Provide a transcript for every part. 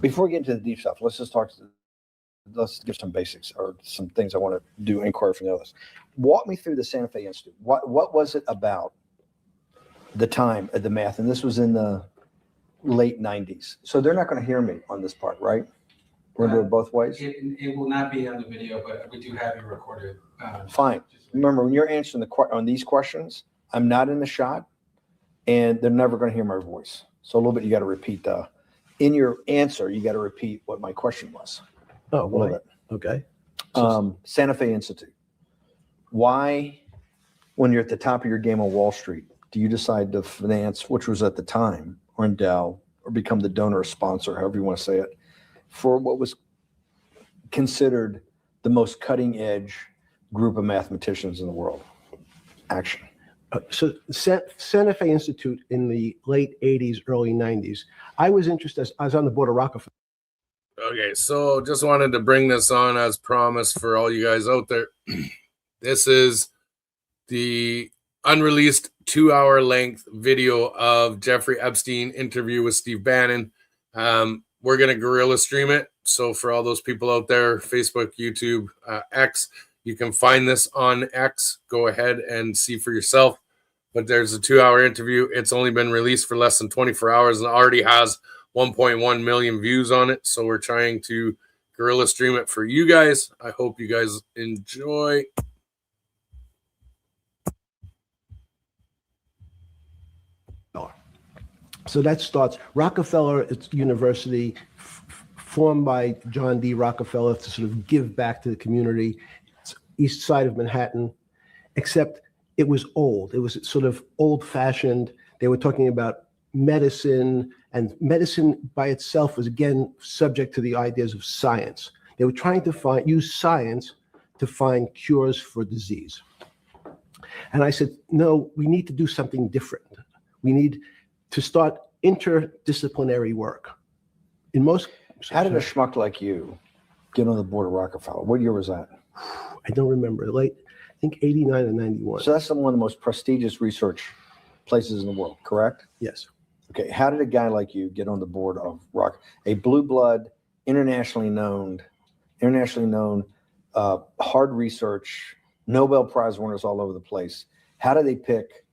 Before we get into the deep stuff, let's give some basics or some things I want to do inquiry from the others. Walk me through the Santa Fe Institute. What was it about the time of the math? And this was in the late 90s. So they're not going to hear me on this part, right? We're going to do it both ways? It will not be on the video, but we do have you recorded. Fine. Remember, when you're answering on these questions, I'm not in the shot, and they're never going to hear my voice. So a little bit, you got to repeat in your answer, you got to repeat what my question was. Oh, a little bit. Okay. Santa Fe Institute. Why, when you're at the top of your game on Wall Street, do you decide to finance, which was at the time, or endow, or become the donor or sponsor, however you want to say it, for what was considered the most cutting edge group of mathematicians in the world? Action. So Santa Fe Institute in the late 80s, early 90s, I was interested, I was on the board of Rockefeller. Okay, so just wanted to bring this on as promised for all you guys out there. This is the unreleased 2-hour length video of Jeffrey Epstein interview with Steve Bannon. We're going to guerrilla stream it. So for all those people out there, Facebook, YouTube, X, you can find this on X. Go ahead and see for yourself. But there's a 2-hour interview. It's only been released for less than 24 hours and already has 1.1 million views on it. So we're trying to guerrilla stream it for you guys. I hope you guys enjoy. So that starts Rockefeller University, formed by John D. Rockefeller to sort of give back to the community. It's east side of Manhattan, except it was old. It was sort of old-fashioned. They were talking about medicine, and medicine by itself was, again, subject to the ideas of science. They were trying to use science to find cures for disease. And I said, no, we need to do something different. We need to start interdisciplinary work. In most, how did a schmuck like you get on the board of Rockefeller? What year was that? I don't remember. Late, I think 89 and 91. So that's one of the most prestigious research places in the world, correct? Yes. Okay. How did a guy like you get on the board of a blue blood, internationally known, hard research, Nobel Prize winners all over the place? How do they pick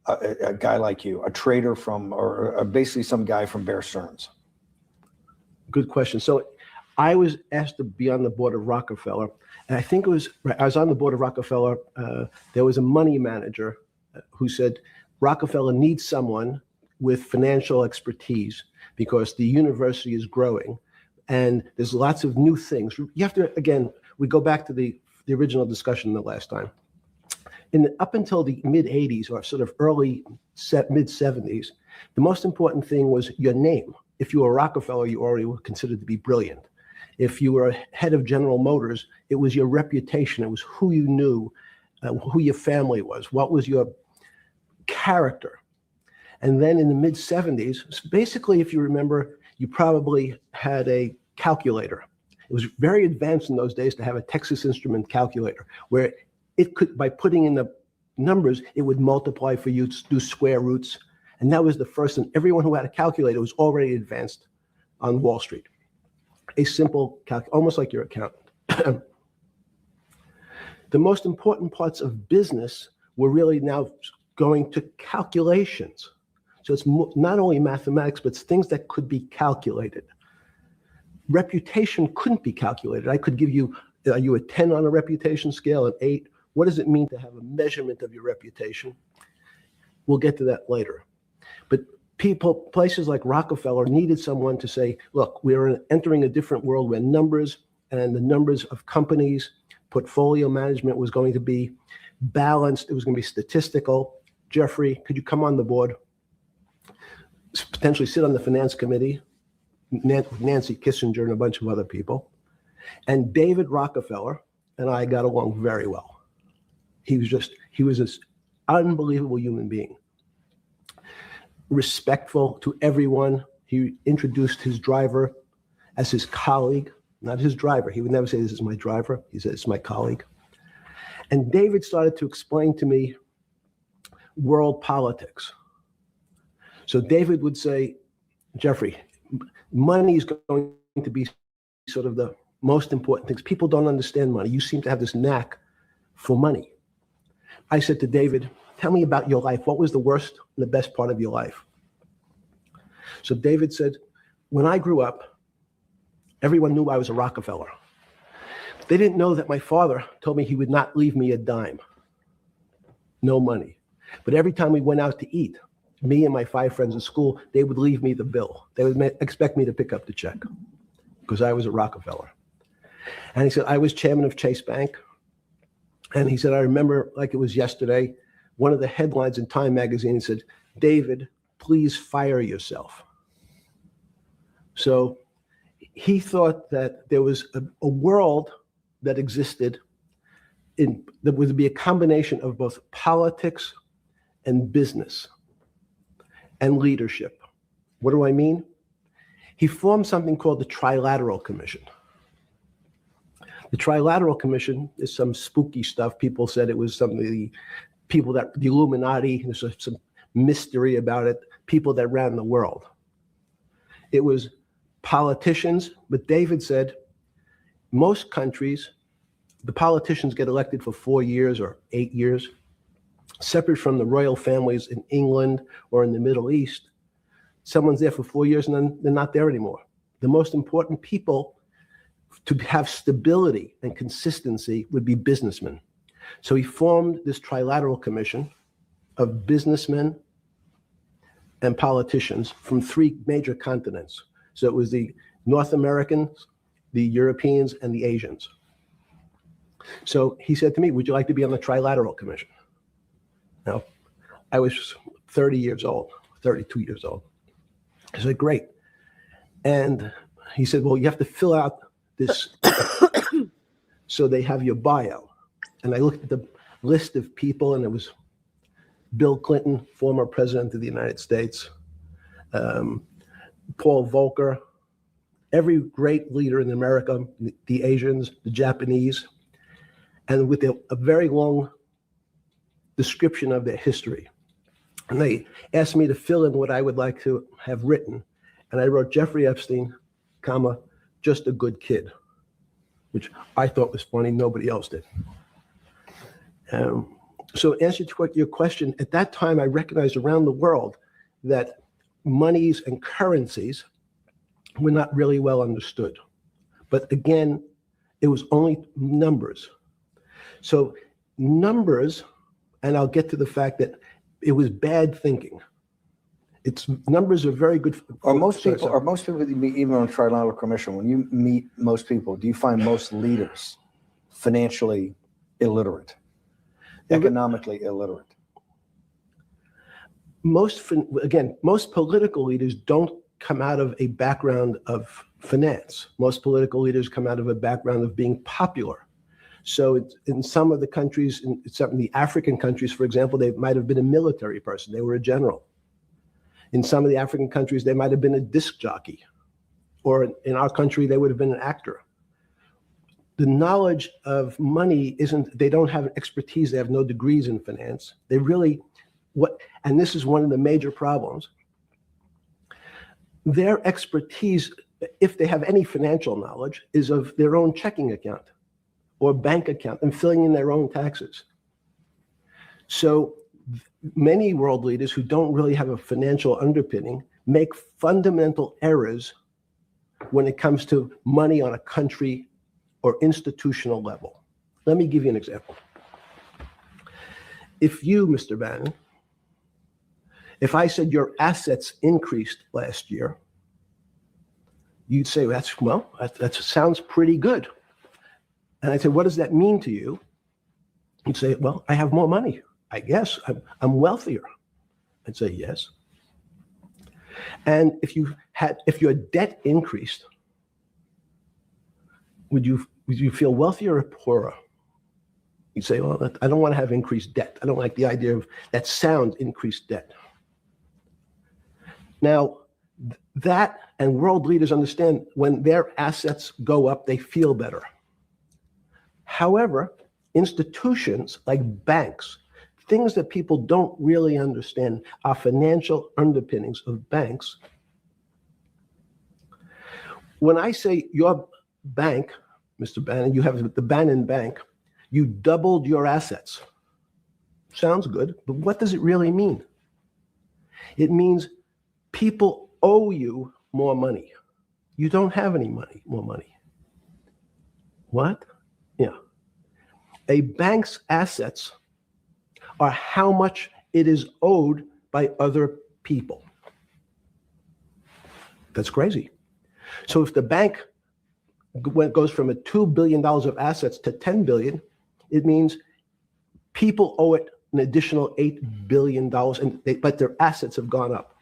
a guy like you, a trader from, or basically some guy from Bear Stearns? Good question. So I was asked to be on the board of Rockefeller, and I think it was, I was on the board of Rockefeller. There was a money manager who said, Rockefeller needs someone with financial expertise because the university is growing and there's lots of new things. You have to, again, we go back to the original discussion the last time. Up until the mid-'80s or sort of mid-'70s, the most important thing was your name. If you were Rockefeller, you already were considered to be brilliant. If you were head of General Motors, it was your reputation. It was who you knew, who your family was, what was your character. And then in the mid-'70s, basically, if you remember, you probably had a calculator. It was very advanced in those days to have a Texas Instrument calculator, where it could, by putting in the numbers, it would multiply for you to do square roots. And that was the first, and everyone who had a calculator was already advanced on Wall Street. A simple almost like your accountant. The most important parts of business were really now going to calculations. So it's not only mathematics, but it's things that could be calculated. Reputation couldn't be calculated. I could give you, are you a 10 on a reputation scale, an 8? What does it mean to have a measurement of your reputation? We'll get to that later. But places like Rockefeller needed someone to say, look, we're entering a different world where numbers and the numbers of companies, portfolio management was going to be balanced. It was going to be statistical. Jeffrey, could you come on the board? potentially sit on the finance committee, Nancy Kissinger and a bunch of other people. And David Rockefeller and I got along very well. He was this unbelievable human being. Respectful to everyone. He introduced his driver as his colleague, not his driver. He would never say, this is my driver. He said, it's my colleague. And David started to explain to me world politics. So David would say, Jeffrey, money is going to be sort of the most important things. People don't understand money. You seem to have this knack for money. I said to David, tell me about your life. What was the worst and the best part of your life? So David said, when I grew up, everyone knew I was a Rockefeller. They didn't know that my father told me he would not leave me a dime. No money. But every time we went out to eat, me and my 5 friends at school, they would leave me the bill. They would expect me to pick up the check because I was a Rockefeller. And he said, I was chairman of Chase Bank. And he said, I remember like it was yesterday, one of the headlines in Time magazine said, David, please fire yourself. So he thought that there was a world that existed that would be a combination of both politics and business and leadership. What do I mean? He formed something called the Trilateral Commission. The Trilateral Commission is some spooky stuff. People said it was some of the people the Illuminati, there's some mystery about it, people that ran the world. It was politicians, but David said most countries, the politicians get elected for 4 years or 8 years, separate from the royal families in England or in the Middle East. Someone's there for 4 years and then they're not there anymore. The most important people to have stability and consistency would be businessmen. So he formed this Trilateral Commission of businessmen and politicians from 3 major continents. So it was the North Americans, the Europeans, and the Asians. So he said to me, would you like to be on the Trilateral Commission? Now, I was 30 years old, 32 years old. I said, great. And he said, well, you have to fill out this so they have your bio. And I looked at the list of people, and it was Bill Clinton, former president of the United States, Paul Volcker, every great leader in America, the Asians, the Japanese, and with a very long description of their history. And they asked me to fill in what I would like to have written. And I wrote Jeffrey Epstein, comma, just a good kid, which I thought was funny. Nobody else did. So answer to your question, at that time, I recognized around the world that monies and currencies were not really well understood. But again, it was only numbers. So numbers, and I'll get to the fact that it was bad thinking. Numbers are very good. Are most people that you meet, even on Trilateral Commission, when you meet most people, do you find most leaders financially illiterate, economically illiterate? Most political leaders don't come out of a background of finance. Most political leaders come out of a background of being popular. So in some of the countries, in some of the African countries, for example, they might have been a military person. They were a general. In some of the African countries, they might have been a disc jockey. Or in our country, they would have been an actor. The knowledge of money they don't have expertise. They have no degrees in finance. They really, and this is one of the major problems. Their expertise, if they have any financial knowledge, is of their own checking account or bank account and filling in their own taxes. So many world leaders who don't really have a financial underpinning make fundamental errors when it comes to money on a country or institutional level. Let me give you an example. If you, Mr. Bannon, if I said your assets increased last year, you'd say, that sounds pretty good. And I'd say, what does that mean to you? You'd say, well, I have more money. I guess I'm wealthier. I'd say, yes. And if your debt increased, would you feel wealthier or poorer? You'd say, well, I don't want to have increased debt. I don't like the idea of that sound, increased debt. Now, that and world leaders understand when their assets go up, they feel better. However, institutions like banks, things that people don't really understand are financial underpinnings of banks. When I say your bank, Mr. Bannon, you have the Bannon Bank, you doubled your assets. Sounds good, but what does it really mean? It means people owe you more money. You don't have any more money. What? Yeah. A bank's assets are how much it is owed by other people. That's crazy. So if the bank goes from a $2 billion of assets to $10 billion, it means people owe it an additional $8 billion, but their assets have gone up.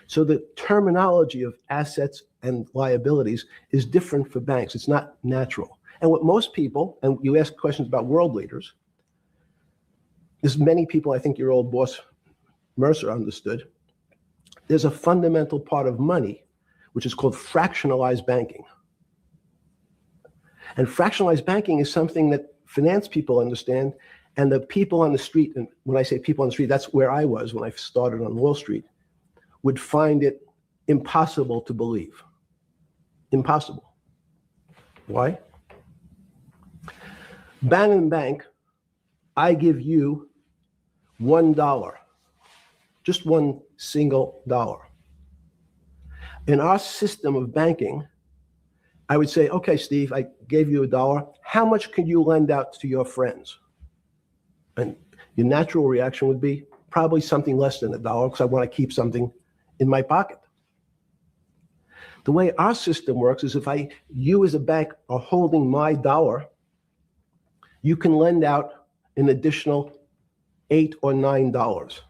So the terminology of assets and liabilities is different for banks. It's not natural. And what most people, and you ask questions about world leaders, there's many people, I think your old boss Mercer understood, there's a fundamental part of money which is called fractionalized banking. And fractionalized banking is something that finance people understand, and the people on the street, and when I say people on the street, that's where I was when I started on Wall Street, would find it impossible to believe. Impossible. Why? Bannon Bank, I give you $1, just one single dollar. In our system of banking, I would say, okay, Steve, I gave you $1. How much can you lend out to your friends? And your natural reaction would be probably something less than $1 because I want to keep something in my pocket. The way our system works is if you as a bank are holding my dollar, you can lend out an additional $8 or $9.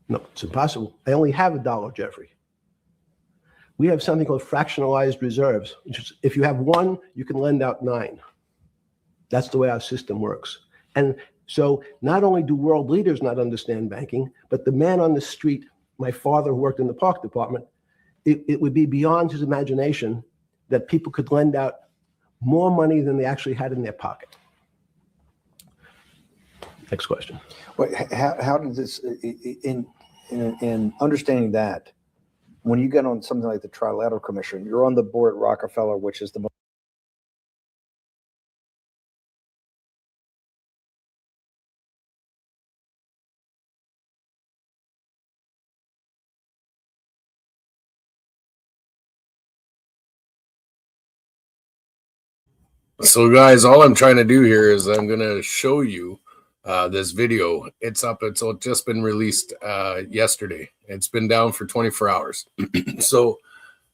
No, it's impossible. I only have $1, Jeffrey. We have something called fractionalized reserves, which is if you have 1, you can lend out 9. That's the way our system works. And so not only do world leaders not understand banking, but the man on the street, my father who worked in the park department, it would be beyond his imagination that people could lend out more money than they actually had in their pocket. Next question. Wait, how did this, in understanding that, when you get on something like the Trilateral Commission, you're on the board at Rockefeller, which is the most So guys, all I'm trying to do here is I'm going to show you this video. It's up. It's just been released yesterday. It's been down for 24 hours. So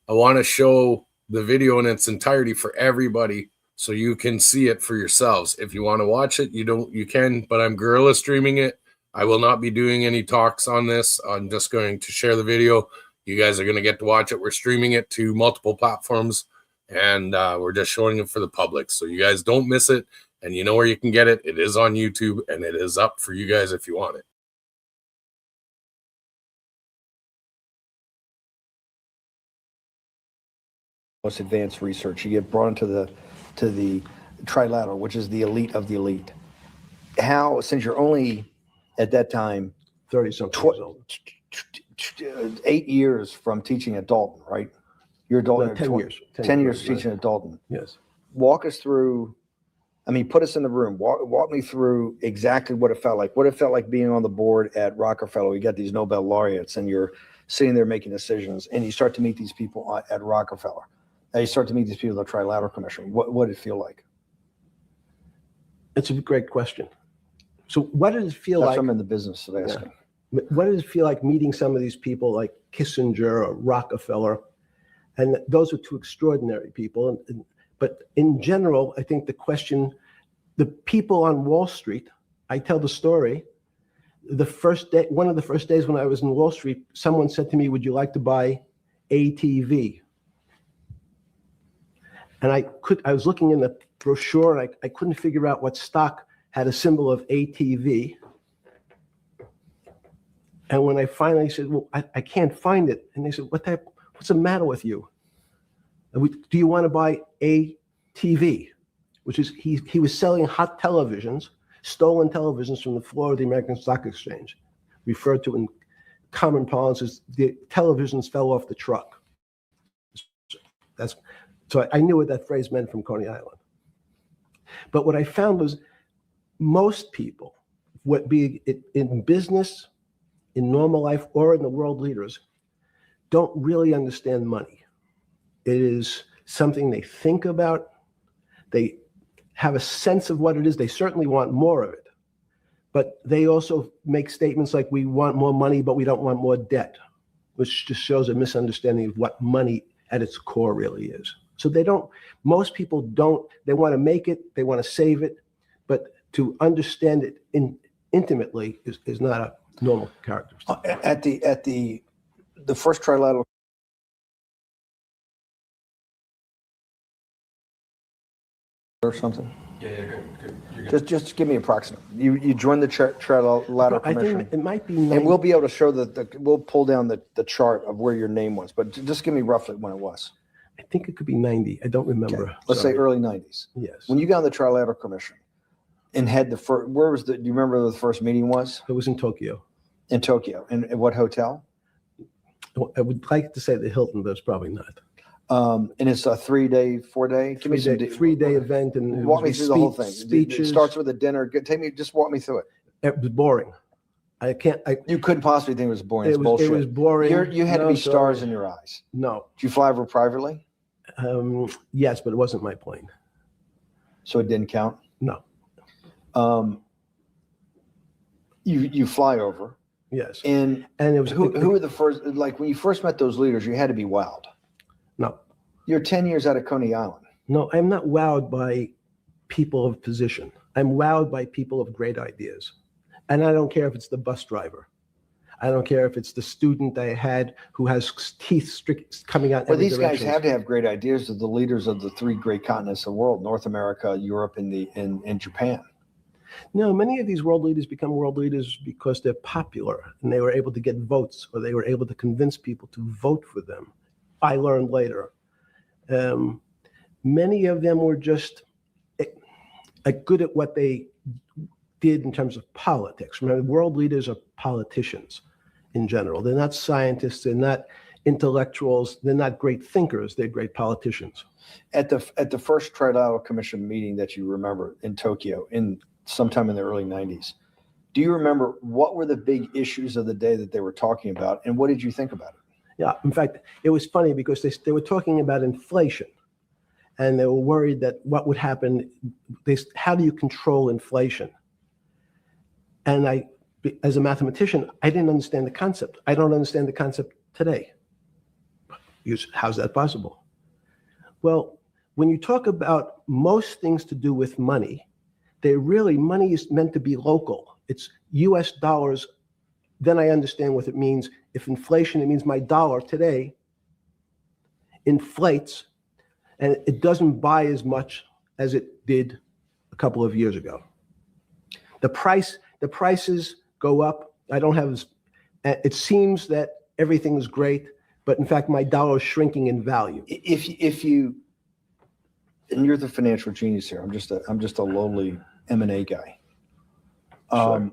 I want to show the video in its entirety for everybody so you can see it for yourselves. If you want to watch it, you can, but I'm guerrilla streaming it. I will not be doing any talks on this. I'm just going to share the video. You guys are going to get to watch it. We're streaming it to multiple platforms, and we're just showing it for the public. So you guys don't miss it, and you know where you can get it. It is on YouTube, and it is up for you guys if you want it. most advanced research. You get brought into the Trilateral, which is the elite of the elite. How, since you're only at that time 30-something years old. 8 years from teaching at Dalton, right? You're Dalton. No, 10 years. 10 years teaching at Dalton. Yes. Walk us through. I mean, put us in the room. Walk me through exactly what it felt like. What it felt like being on the board at Rockefeller. You got these Nobel laureates, and you're sitting there making decisions, and you start to meet these people at Rockefeller. And you start to meet these people at the Trilateral Commission. What did it feel like? It's a great question. So what did it feel That's like? what I'm in the business of asking. What does it feel like meeting some of these people like Kissinger or Rockefeller? And those are two extraordinary people. But in general, I think the question, the people on Wall Street, I tell the story, the first day, one of the first days when I was in Wall Street, someone said to me, "Would you like to buy ATV?" And I was looking in the brochure and I couldn't figure out what stock had a symbol of ATV. And when I finally said, "Well, I can't find it," and they said, "What's the matter with you? Do you want to buy ATV?" Which is, he was selling hot televisions, stolen televisions from the floor of the American Stock Exchange, referred to in common parlance as the televisions fell off the truck. So I knew what that phrase meant from Coney Island. But what I found was most people, be it in business, in normal life, or in the world leaders, don't really understand money. It is something they think about. They have a sense of what it is. They certainly want more of it. But they also make statements like, "We want more money, but we don't want more debt," which just shows a misunderstanding of what money at its core really is. So most people don't, they want to make it, they want to save it, but to understand it intimately is not a normal characteristic. At the first trilateral or something? Yeah, good. You're good. Just give me approximate. You joined the trilateral I commission. think it might be And we'll be able to show we'll pull down the chart of where your name was, but just give me roughly when it was. I think it could be 90. I don't remember. Okay. Let's say early 90s. Yes. When you got on the Trilateral Commission and had the first, do you remember where the first meeting was? It was in Tokyo. In Tokyo. And at what hotel? I would like to say the Hilton, but it's probably not. And it's a 3-day, 4-day? Give me some Three-day event. And walk me through the whole thing. Speeches. It starts with a dinner. Just walk me through it. It was boring. You couldn't possibly think it was boring. It's bullshit. It was boring. You had to be stars in your eyes. No. Did you fly over privately? Yes, but it wasn't my plane. So it didn't count? No. You fly over. Yes. And it was who were the first, like when you first met those leaders, you had to be wowed. No. You're 10 years out of Coney Island. No, I'm not wowed by people of position. I'm wowed by people of great ideas. And I don't care if it's the bus driver. I don't care if it's the student I had who has teeth coming out. Well, these guys have to have great ideas. They're the leaders of the 3 great continents of the world: North America, Europe, and Japan. No, many of these world leaders become world leaders because they're popular and they were able to get votes, or they were able to convince people to vote for them. I learned later. Many of them were just good at what they did in terms of politics. Remember, world leaders are politicians in general. They're not scientists. They're not intellectuals. They're not great thinkers. They're great politicians. At the first Trilateral Commission meeting that you remember in Tokyo in sometime in the early 90s, do you remember what were the big issues of the day that they were talking about, and what did you think about it? Yeah, in fact, it was funny because they were talking about inflation, and they were worried that what would happen, how do you control inflation? And as a mathematician, I didn't understand the concept. I don't understand the concept today. How's that possible? Well, when you talk about most things to do with money, money is meant to be local. It's US dollars. Then I understand what it means. If inflation, it means my dollar today inflates and it doesn't buy as much as it did a couple of years ago. The prices go up. It seems that everything is great, but in fact, my dollar is shrinking in value. And you're the financial genius here. I'm just a lowly M&A guy. Sure.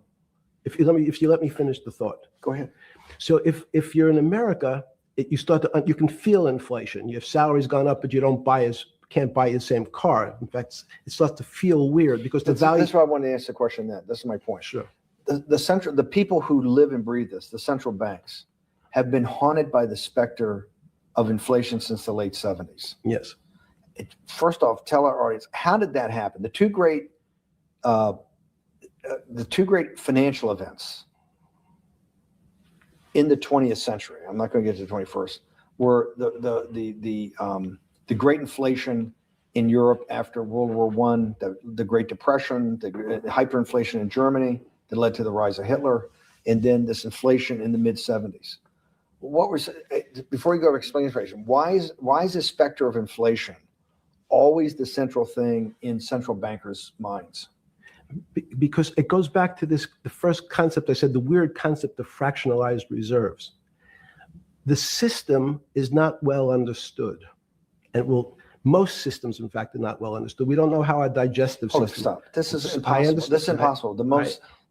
If you let me finish the thought. Go ahead. So if you're in America, you can feel inflation. Your salary's gone up, but you can't buy the same car. In fact, it starts to feel weird because the value. That's why I wanted to ask the question. This is my point. Sure. The people who live and breathe this, the central banks, have been haunted by the specter of inflation since the late 70s. Yes. First off, tell our audience, how did that happen? The two great financial events in the 20th century, I'm not going to get to the 21st, were the great inflation in Europe after World War I, the Great Depression, the hyperinflation in Germany that led to the rise of Hitler, and then this inflation in the mid 70s. What was, before you go to explain inflation, why is this specter of inflation always the central thing in central bankers' minds? Because it goes back to this, the first concept I said, the weird concept of fractionalized reserves. The system is not well understood. And most systems, in fact, are not well understood. We don't know how our digestive Hold system. stop. This is I impossible. understand. This is impossible.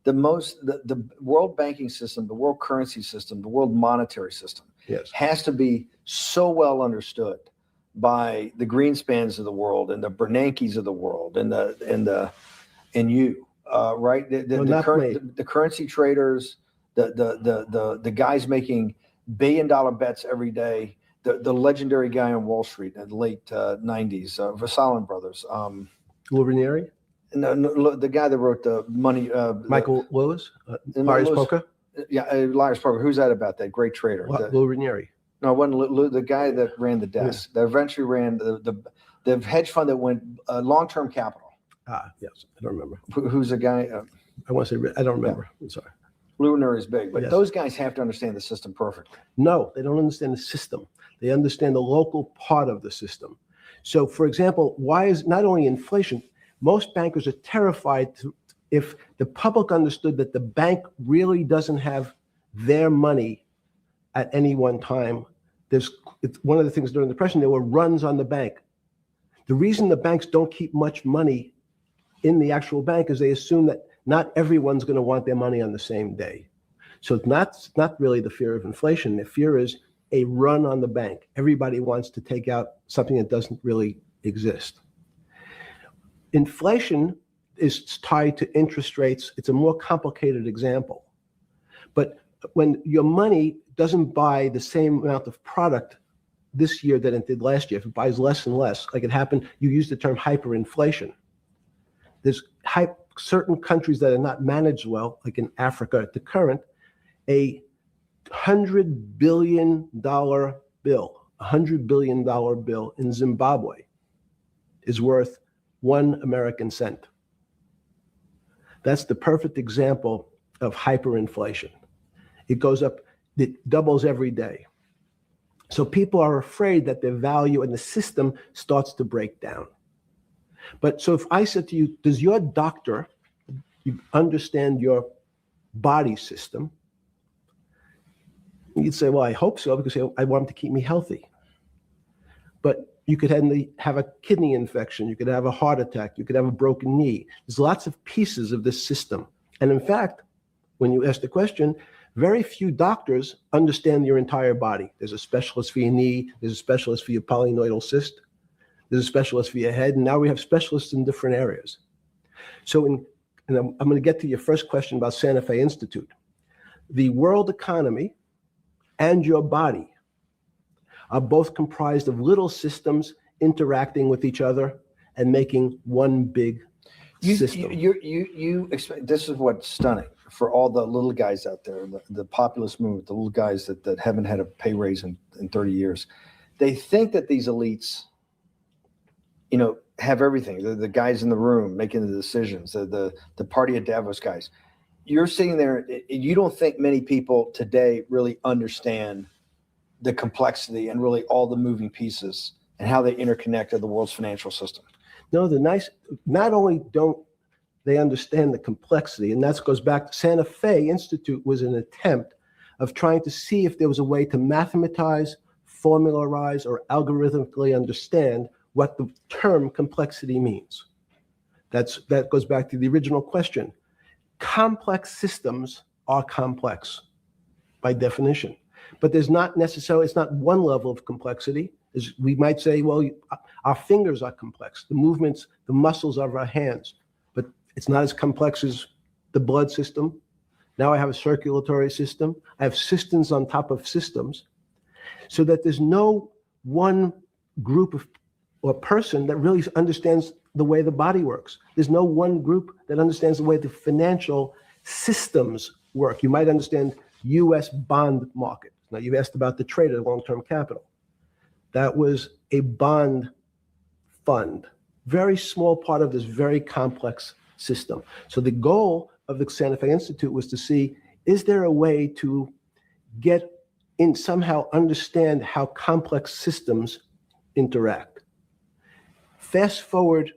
The world banking system, the world currency system, the world monetary system Yes. has to be so well understood by the Greenspans of the world and the Bernankes of the world and you, right? The currency traders, the guys making billion-dollar bets every day, the legendary guy on Wall Street in the late 90s, Versalin brothers. Lou Ranieri? No, the guy that wrote the money. Michael Lewis? Marius Poker? Yeah, Liar's Poker. Who's that about? That great trader. Lou Ranieri. No, it wasn't Lou, the guy that ran the desk. Yeah. That eventually ran the hedge fund that went long-term capital. Yes. I don't remember. Who's the guy? I want to say, I don't remember. I'm sorry. Lou Ranieri is big, but Yes. those guys have to understand the system perfectly. No, they don't understand the system. They understand the local part of the system. So, for example, why is not only inflation, most bankers are terrified if the public understood that the bank really doesn't have their money at any one time. It's one of the things during the Depression, there were runs on the bank. The reason the banks don't keep much money in the actual bank is they assume that not everyone's going to want their money on the same day. So it's not really the fear of inflation. The fear is a run on the bank. Everybody wants to take out something that doesn't really exist. Inflation is tied to interest rates. It's a more complicated example. But when your money doesn't buy the same amount of product this year than it did last year, if it buys less and less, like it happened, you used the term hyperinflation. There's certain countries that are not managed well, like in Africa at the current, a $100 billion bill in Zimbabwe is worth 1 American cent. That's the perfect example of hyperinflation. It goes up, it doubles every day. So people are afraid that their value in the system starts to break down. But so if I said to you, does your doctor understand your body system? You'd say, well, I hope so, because I want him to keep me healthy. But you could have a kidney infection, you could have a heart attack, you could have a broken knee. There's lots of pieces of this system. And in fact, when you ask the question, very few doctors understand your entire body. There's a specialist for your knee, there's a specialist for your polynoidal cyst, there's a specialist for your head, and now we have specialists in different areas. So and I'm going to get to your first question about Santa Fe Institute. The world economy and your body are both comprised of little systems interacting with each other and making one big system. This is what's stunning for all the little guys out there, the populist movement, the little guys that haven't had a pay raise in 30 years. They think that these elites, have everything. The guys in the room making the decisions, the party at Davos guys. You're sitting there, you don't think many people today really understand the complexity and really all the moving pieces and how they interconnect to the world's financial system. No, not only don't they understand the complexity, and that goes back to Santa Fe Institute was an attempt of trying to see if there was a way to mathematize, formularize, or algorithmically understand what the term complexity means. That goes back to the original question. Complex systems are complex by definition, but there's not necessarily, it's not one level of complexity. We might say, well, our fingers are complex, the movements, the muscles of our hands, but it's not as complex as the blood system. Now I have a circulatory system. I have systems on top of systems, so that there's no one group of or person that really understands the way the body works. There's no one group that understands the way the financial systems work. You might understand U.S. bond market. Now, you asked about the trade of long-term capital. That was a bond fund, very small part of this very complex system. So the goal of the Santa Fe Institute was to see is there a way to get in, somehow understand how complex systems interact? Fast forward,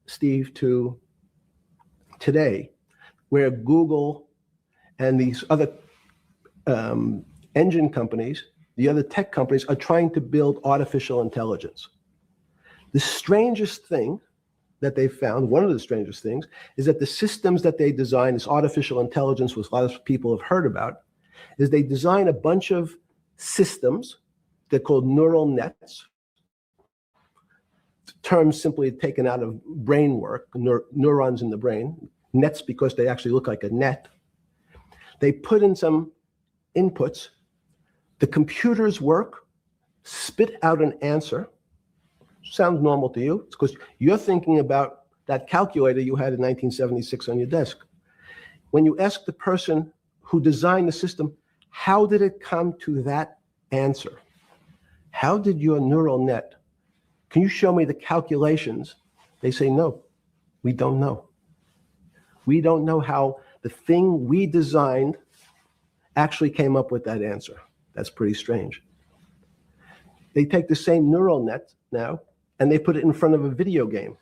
Steve, to today, where Google and these other engine companies, the other tech companies, are trying to build artificial intelligence. The strangest thing that they found, one of the strangest things, is that the systems that they design, this artificial intelligence, which a lot of people have heard about, is they design a bunch of systems. They're called neural nets. Terms simply taken out of brain work, neurons in the brain. Nets because they actually look like a net. They put in some inputs. The computers work, spit out an answer. Sounds normal to you. It's because you're thinking about that calculator you had in 1976 on your desk. When you ask the person who designed the system, how did it come to that answer? How did your neural net, can you show me the calculations? They say, no, we don't know. We don't know how the thing we designed actually came up with that answer. That's pretty strange. They take the same neural net now and they put it in front of a video game.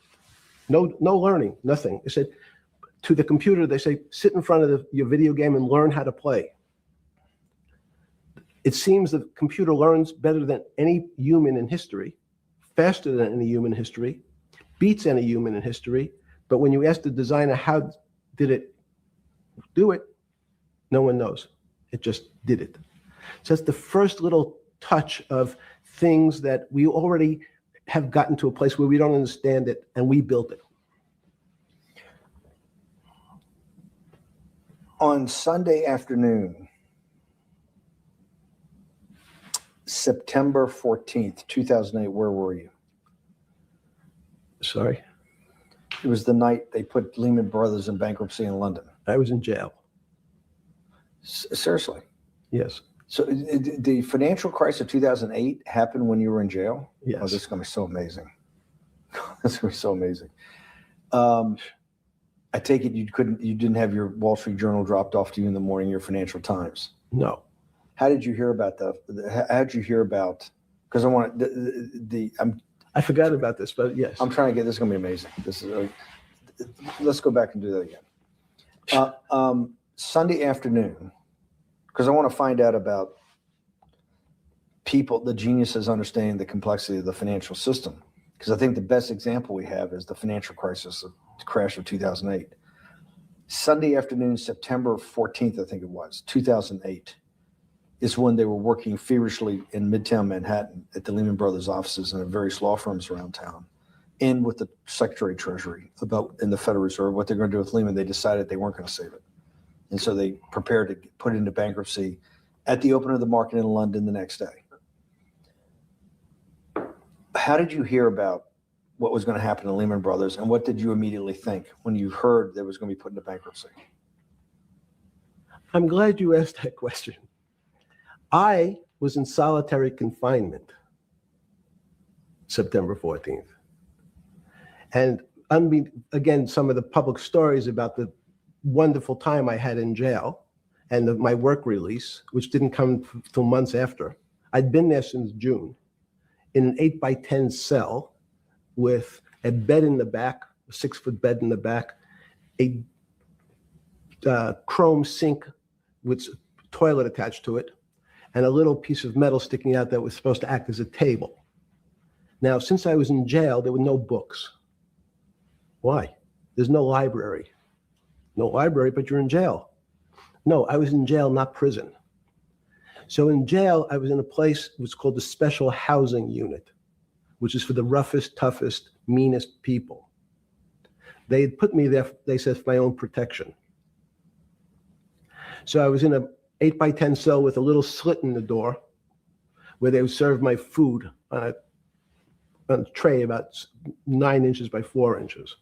No learning, nothing. They said to the computer, they say, sit in front of your video game and learn how to play. It seems the computer learns better than any human in history, faster than any human in history, beats any human in history. But when you ask the designer, how did it do it? No one knows. It just did it. So that's the first little touch of things that we already have gotten to a place where we don't understand it and we built it. On Sunday afternoon, September 14th, 2008, where were you? Sorry? It was the night they put Lehman Brothers in bankruptcy in London. I was in jail. Seriously? Yes. So the financial crisis of 2008 happened when you were in jail? Yes. Oh, this is going to be so amazing. This is going to be so amazing. I take it you didn't have your Wall Street Journal dropped off to you in the morning, your Financial Times. No. How did you hear about how did you hear about, because I want I forgot about this, but yes. I'm trying to get, this is going to be amazing. This is, let's go back and do that again. Sunday afternoon, because I want to find out about people, the geniuses understanding the complexity of the financial system. Because I think the best example we have is the financial crisis, the crash of 2008. Sunday afternoon, September 14th, I think it was, 2008, is when they were working feverishly in Midtown Manhattan at the Lehman Brothers offices and at various law firms around town, and with the Secretary of Treasury in the Federal Reserve, what they're going to do with Lehman. They decided they weren't going to save it. And so they prepared to put it into bankruptcy at the open of the market in London the next day. How did you hear about what was going to happen to Lehman Brothers, and what did you immediately think when you heard that it was going to be put into bankruptcy? I'm glad you asked that question. I was in solitary confinement September 14th. And again, some of the public stories about the wonderful time I had in jail and my work release, which didn't come till months after. I'd been there since June in an 8x10 cell with a bed in the back, a 6-foot bed in the back, a chrome sink with a toilet attached to it, and a little piece of metal sticking out that was supposed to act as a table. Now, since I was in jail, there were no books. Why? There's no library. No library, but you're in jail. No, I was in jail, not prison. So in jail, I was in a place what's called the Special Housing Unit, which is for the roughest, toughest, meanest people. They had put me there, they said, for my own protection. So I was in a 8x10 cell with a little slit in the door where they would serve my food on a tray about 9 inches by 4 inches.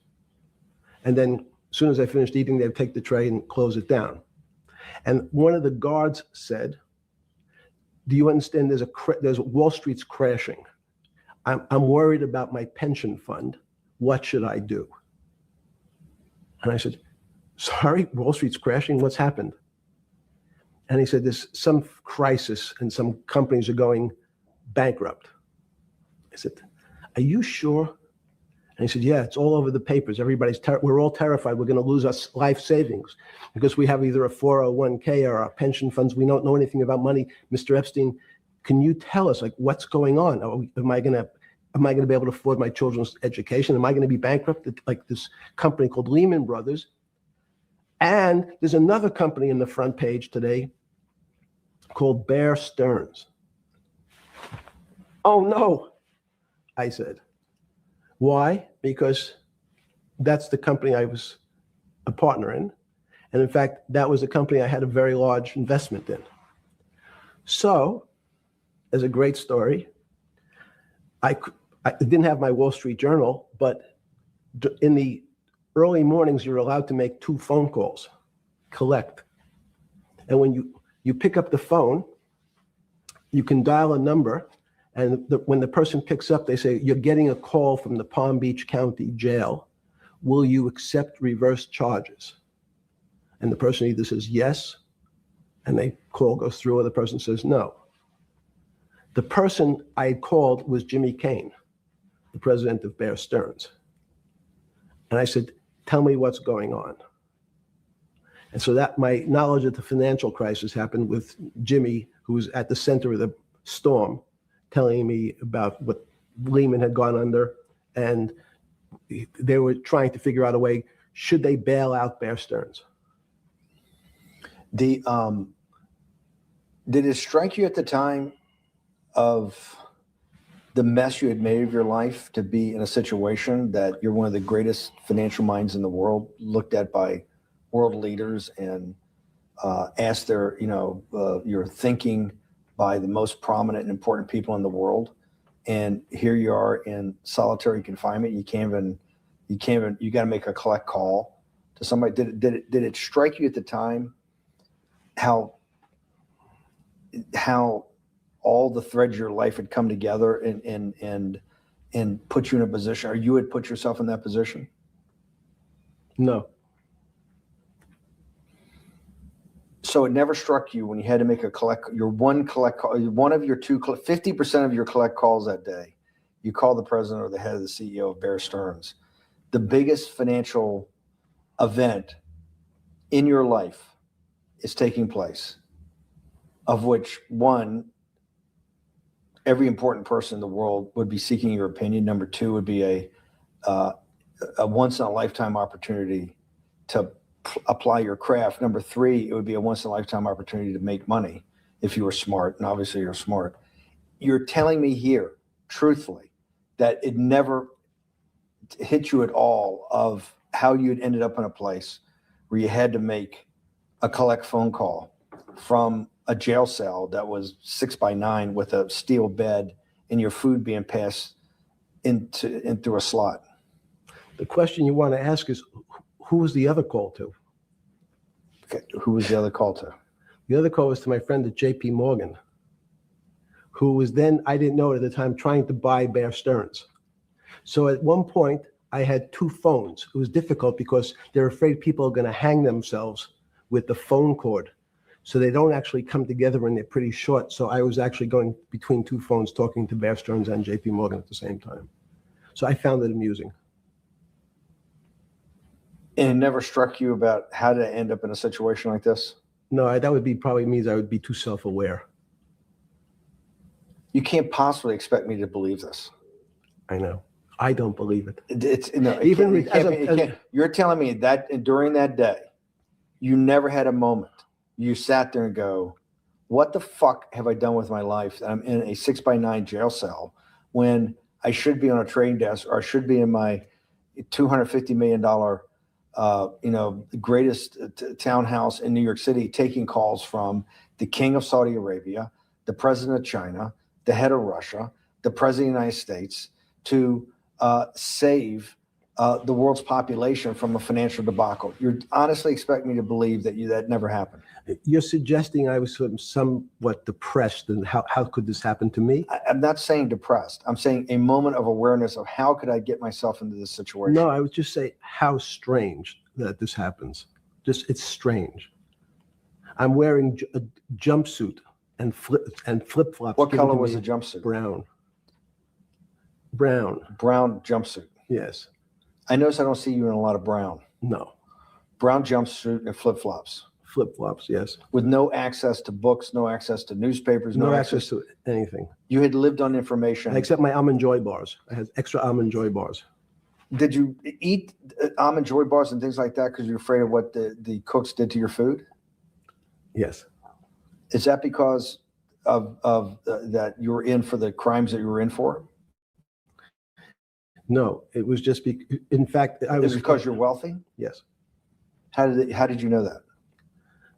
And then as soon as I finished eating, they'd take the tray and close it down. And one of the guards said, do you understand there's Wall Street's crashing. I'm worried about my pension fund. What should I do? And I said, sorry, Wall Street's crashing? What's happened? And he said, there's some crisis and some companies are going bankrupt. I said, are you sure? And he said, yeah, it's all over the papers. We're all terrified. We're going to lose our life savings because we have either a 401k or our pension funds. We don't know anything about money. Mr. Epstein, can you tell us, like, what's going on? Am I going to be able to afford my children's education? Am I going to be bankrupt like this company called Lehman Brothers? And there's another company in the front page today called Bear Stearns. Oh, no, I said. Why? Because that's the company I was a partner in. And in fact, that was a company I had a very large investment in. So, as a great story, I didn't have my Wall Street Journal, but in the early mornings, you're allowed to make 2 phone calls, collect. And when you pick up the phone, you can dial a number. And when the person picks up, they say, you're getting a call from the Palm Beach County Jail. Will you accept reverse charges? And the person either says yes, and the call goes through, or the person says no. The person I had called was Jimmy Kane, the president of Bear Stearns. And I said, tell me what's going on. And so that my knowledge of the financial crisis happened with Jimmy, who was at the center of the storm, telling me about what Lehman had gone under, and they were trying to figure out a way, should they bail out Bear Stearns? Did it strike you at the time of the mess you had made of your life to be in a situation that you're one of the greatest financial minds in the world, looked at by world leaders and asked your thinking by the most prominent and important people in the world, and here you are in solitary confinement. You got to make a collect call to somebody. Did it strike you at the time how all the threads of your life had come together and put you in a position, or you had put yourself in that position? No. So it never struck you when you had to make one of your 50% of your collect calls that day, you call the president or the head of the CEO of Bear Stearns, the biggest financial event in your life is taking place, of which one, every important person in the world would be seeking your opinion. Number 2 would be a once in a lifetime opportunity to apply your craft. Number 3, it would be a once in a lifetime opportunity to make money if you were smart, and obviously you're smart. You're telling me here, truthfully, that it never hit you at all of how you'd ended up in a place where you had to make a collect phone call from a jail cell that was 6x9 with a steel bed and your food being passed in through a slot. The question you want to ask is, who was the other call to? Okay. Who was the other call to? The other call was to my friend at JP Morgan, who was then, I didn't know at the time, trying to buy Bear Stearns. So at one point, I had 2 phones. It was difficult because they're afraid people are going to hang themselves with the phone cord. So they don't actually come together and they're pretty short. So I was actually going between 2 phones talking to Bear Stearns and JP Morgan at the same time. So I found it amusing. And it never struck you about how to end up in a situation like this? No, that would be probably means I would be too self-aware. You can't possibly expect me to believe this. I know. I don't believe it. You're telling me that during that day, you never had a moment. You sat there and go, what the fuck have I done with my life that I'm in a 6x9 jail cell when I should be on a trading desk, or I should be in my $250 million greatest townhouse in New York City, taking calls from the king of Saudi Arabia, the president of China, the head of Russia, the president of the United States, to save the world's population from a financial debacle. You honestly expect me to believe that never happened? You're suggesting I was somewhat depressed, and how could this happen to me? I'm not saying depressed. I'm saying a moment of awareness of how could I get myself into this situation? No, I would just say how strange that this happens. It's strange. I'm wearing a jumpsuit and flip flops. What color was the jumpsuit? Brown. Brown. Brown jumpsuit. Yes. I notice I don't see you in a lot of brown. No. Brown jumpsuit and flip flops. Flip flops. Yes. With no access to books, no access to newspapers, No access to anything You had lived on information. except my almond joy bars. I had extra almond joy bars. Did you eat almond joy bars and things like that because you're afraid of what the cooks did to your food? Yes. Is that because of that you were in for the crimes that you were in for? No, it was just in fact, I It was was because you're wealthy? Yes. How did you know that?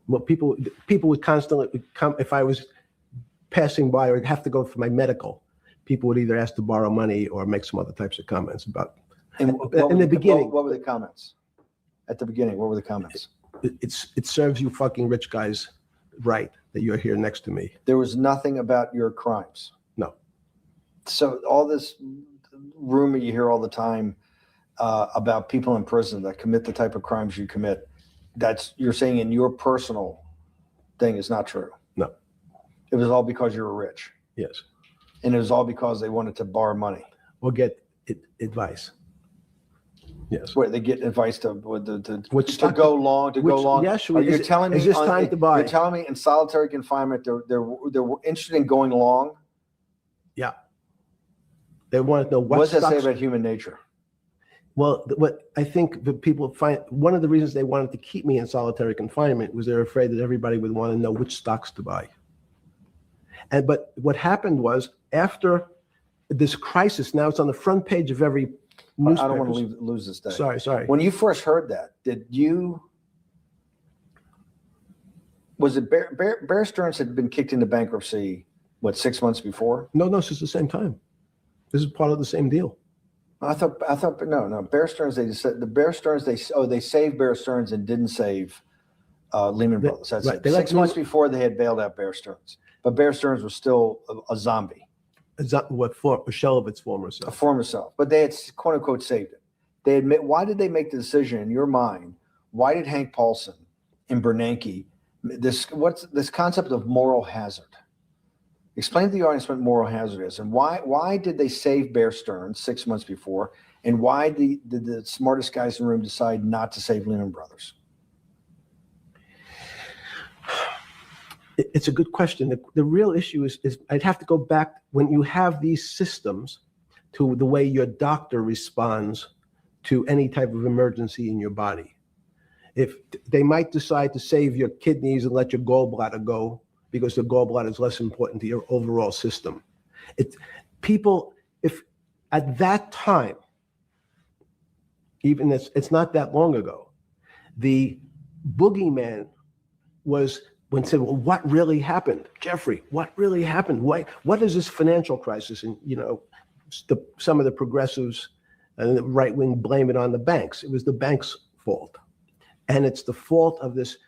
Well, people would constantly come if I was passing by or have to go for my medical. People would either ask to borrow money or make some other types of comments about. And In the beginning, what were the comments? At the beginning, what were the comments? it serves you fucking rich guys right that you're here next to me. There was nothing about your crimes. No. So all this rumor you hear all the time about people in prison that commit the type of crimes you commit, you're saying in your personal thing is not true. No. It was all because you were rich. Yes. And it was all because they wanted to borrow money. Or get advice. Yes. Where they get advice to go long. Yes. You're telling me is this time to buy? You're telling me in solitary confinement they're interested in going long. Yeah. They want to know What does that say about human nature? Well, what I think the people find, one of the reasons they wanted to keep me in solitary confinement was they're afraid that everybody would want to know which stocks to buy. But what happened was after this crisis, now it's on the front page of every newspaper. I don't want to lose this day. Sorry. When you first heard that, was it Bear Stearns had been kicked into bankruptcy, 6 months before? No, this is the same time. This is part of the same deal. I thought no. Bear Stearns, they saved Bear Stearns and didn't save Lehman Brothers. That's right. it. 6 months before they had bailed out Bear Stearns, but Bear Stearns was still a zombie, A shell of its former a self. former self. But they had quote unquote saved it. They admit. Why did they make the decision in your mind? Why did Hank Paulson and Bernanke what's this concept of moral hazard? Explain to the audience what moral hazard is, and why did they save Bear Stearns 6 months before, and why did the smartest guys in the room decide not to save Lehman Brothers? It's a good question. The real issue is I'd have to go back when you have these systems to the way your doctor responds to any type of emergency in your body. If they might decide to save your kidneys and let your gallbladder go, because the gallbladder is less important to your overall system. If at that time, even it's not that long ago, the boogeyman was when said, well, what really happened? Jeffrey, what really happened? What is this financial crisis? And, some of the progressives and the right wing blame it on the banks. It was the banks' fault. And it's the fault of this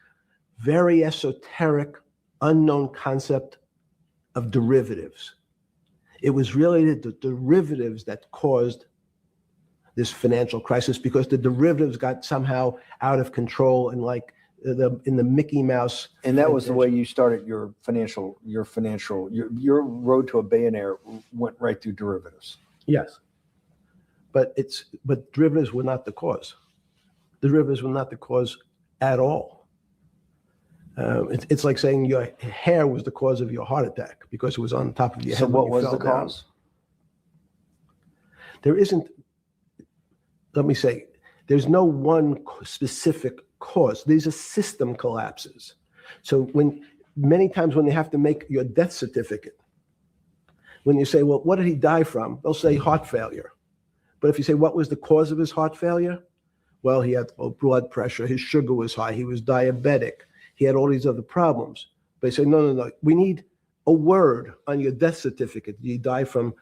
very esoteric, unknown concept of derivatives. It was really the derivatives that caused this financial crisis because the derivatives got somehow out of control and in the Mickey Mouse. And that was the way you started your road to a billionaire went right through derivatives. Yes. But derivatives were not the cause. Derivatives were not the cause at all. It's like saying your hair was the cause of your heart attack because it was on top of your head. So what was the cause? There isn't, let me say, there's no one specific cause. These are system collapses. So many times when they have to make your death certificate, when you say, well, what did he die from? They'll say heart failure. But if you say, what was the cause of his heart failure? Well, he had low blood pressure, his sugar was high, he was diabetic, he had all these other problems. They say, no, we need a word on your death certificate. Did he die from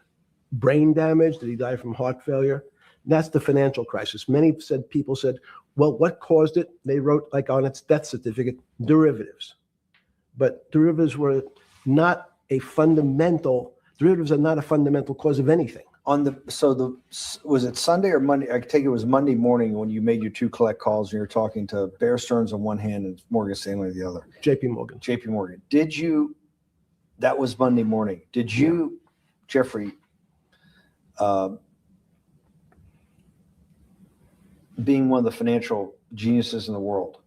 brain damage? Did he die from heart failure? That's the financial crisis. Many people said, well, what caused it? They wrote on its death certificate, derivatives. But derivatives are not a fundamental cause of anything. Was it Sunday or Monday? I take it was Monday morning when you made your 2 collect calls and you're talking to Bear Stearns on one hand and Morgan Stanley on the other. JP Morgan. JP Morgan. That was Monday morning. Did you, Jeffrey, being one of the financial geniuses in the world,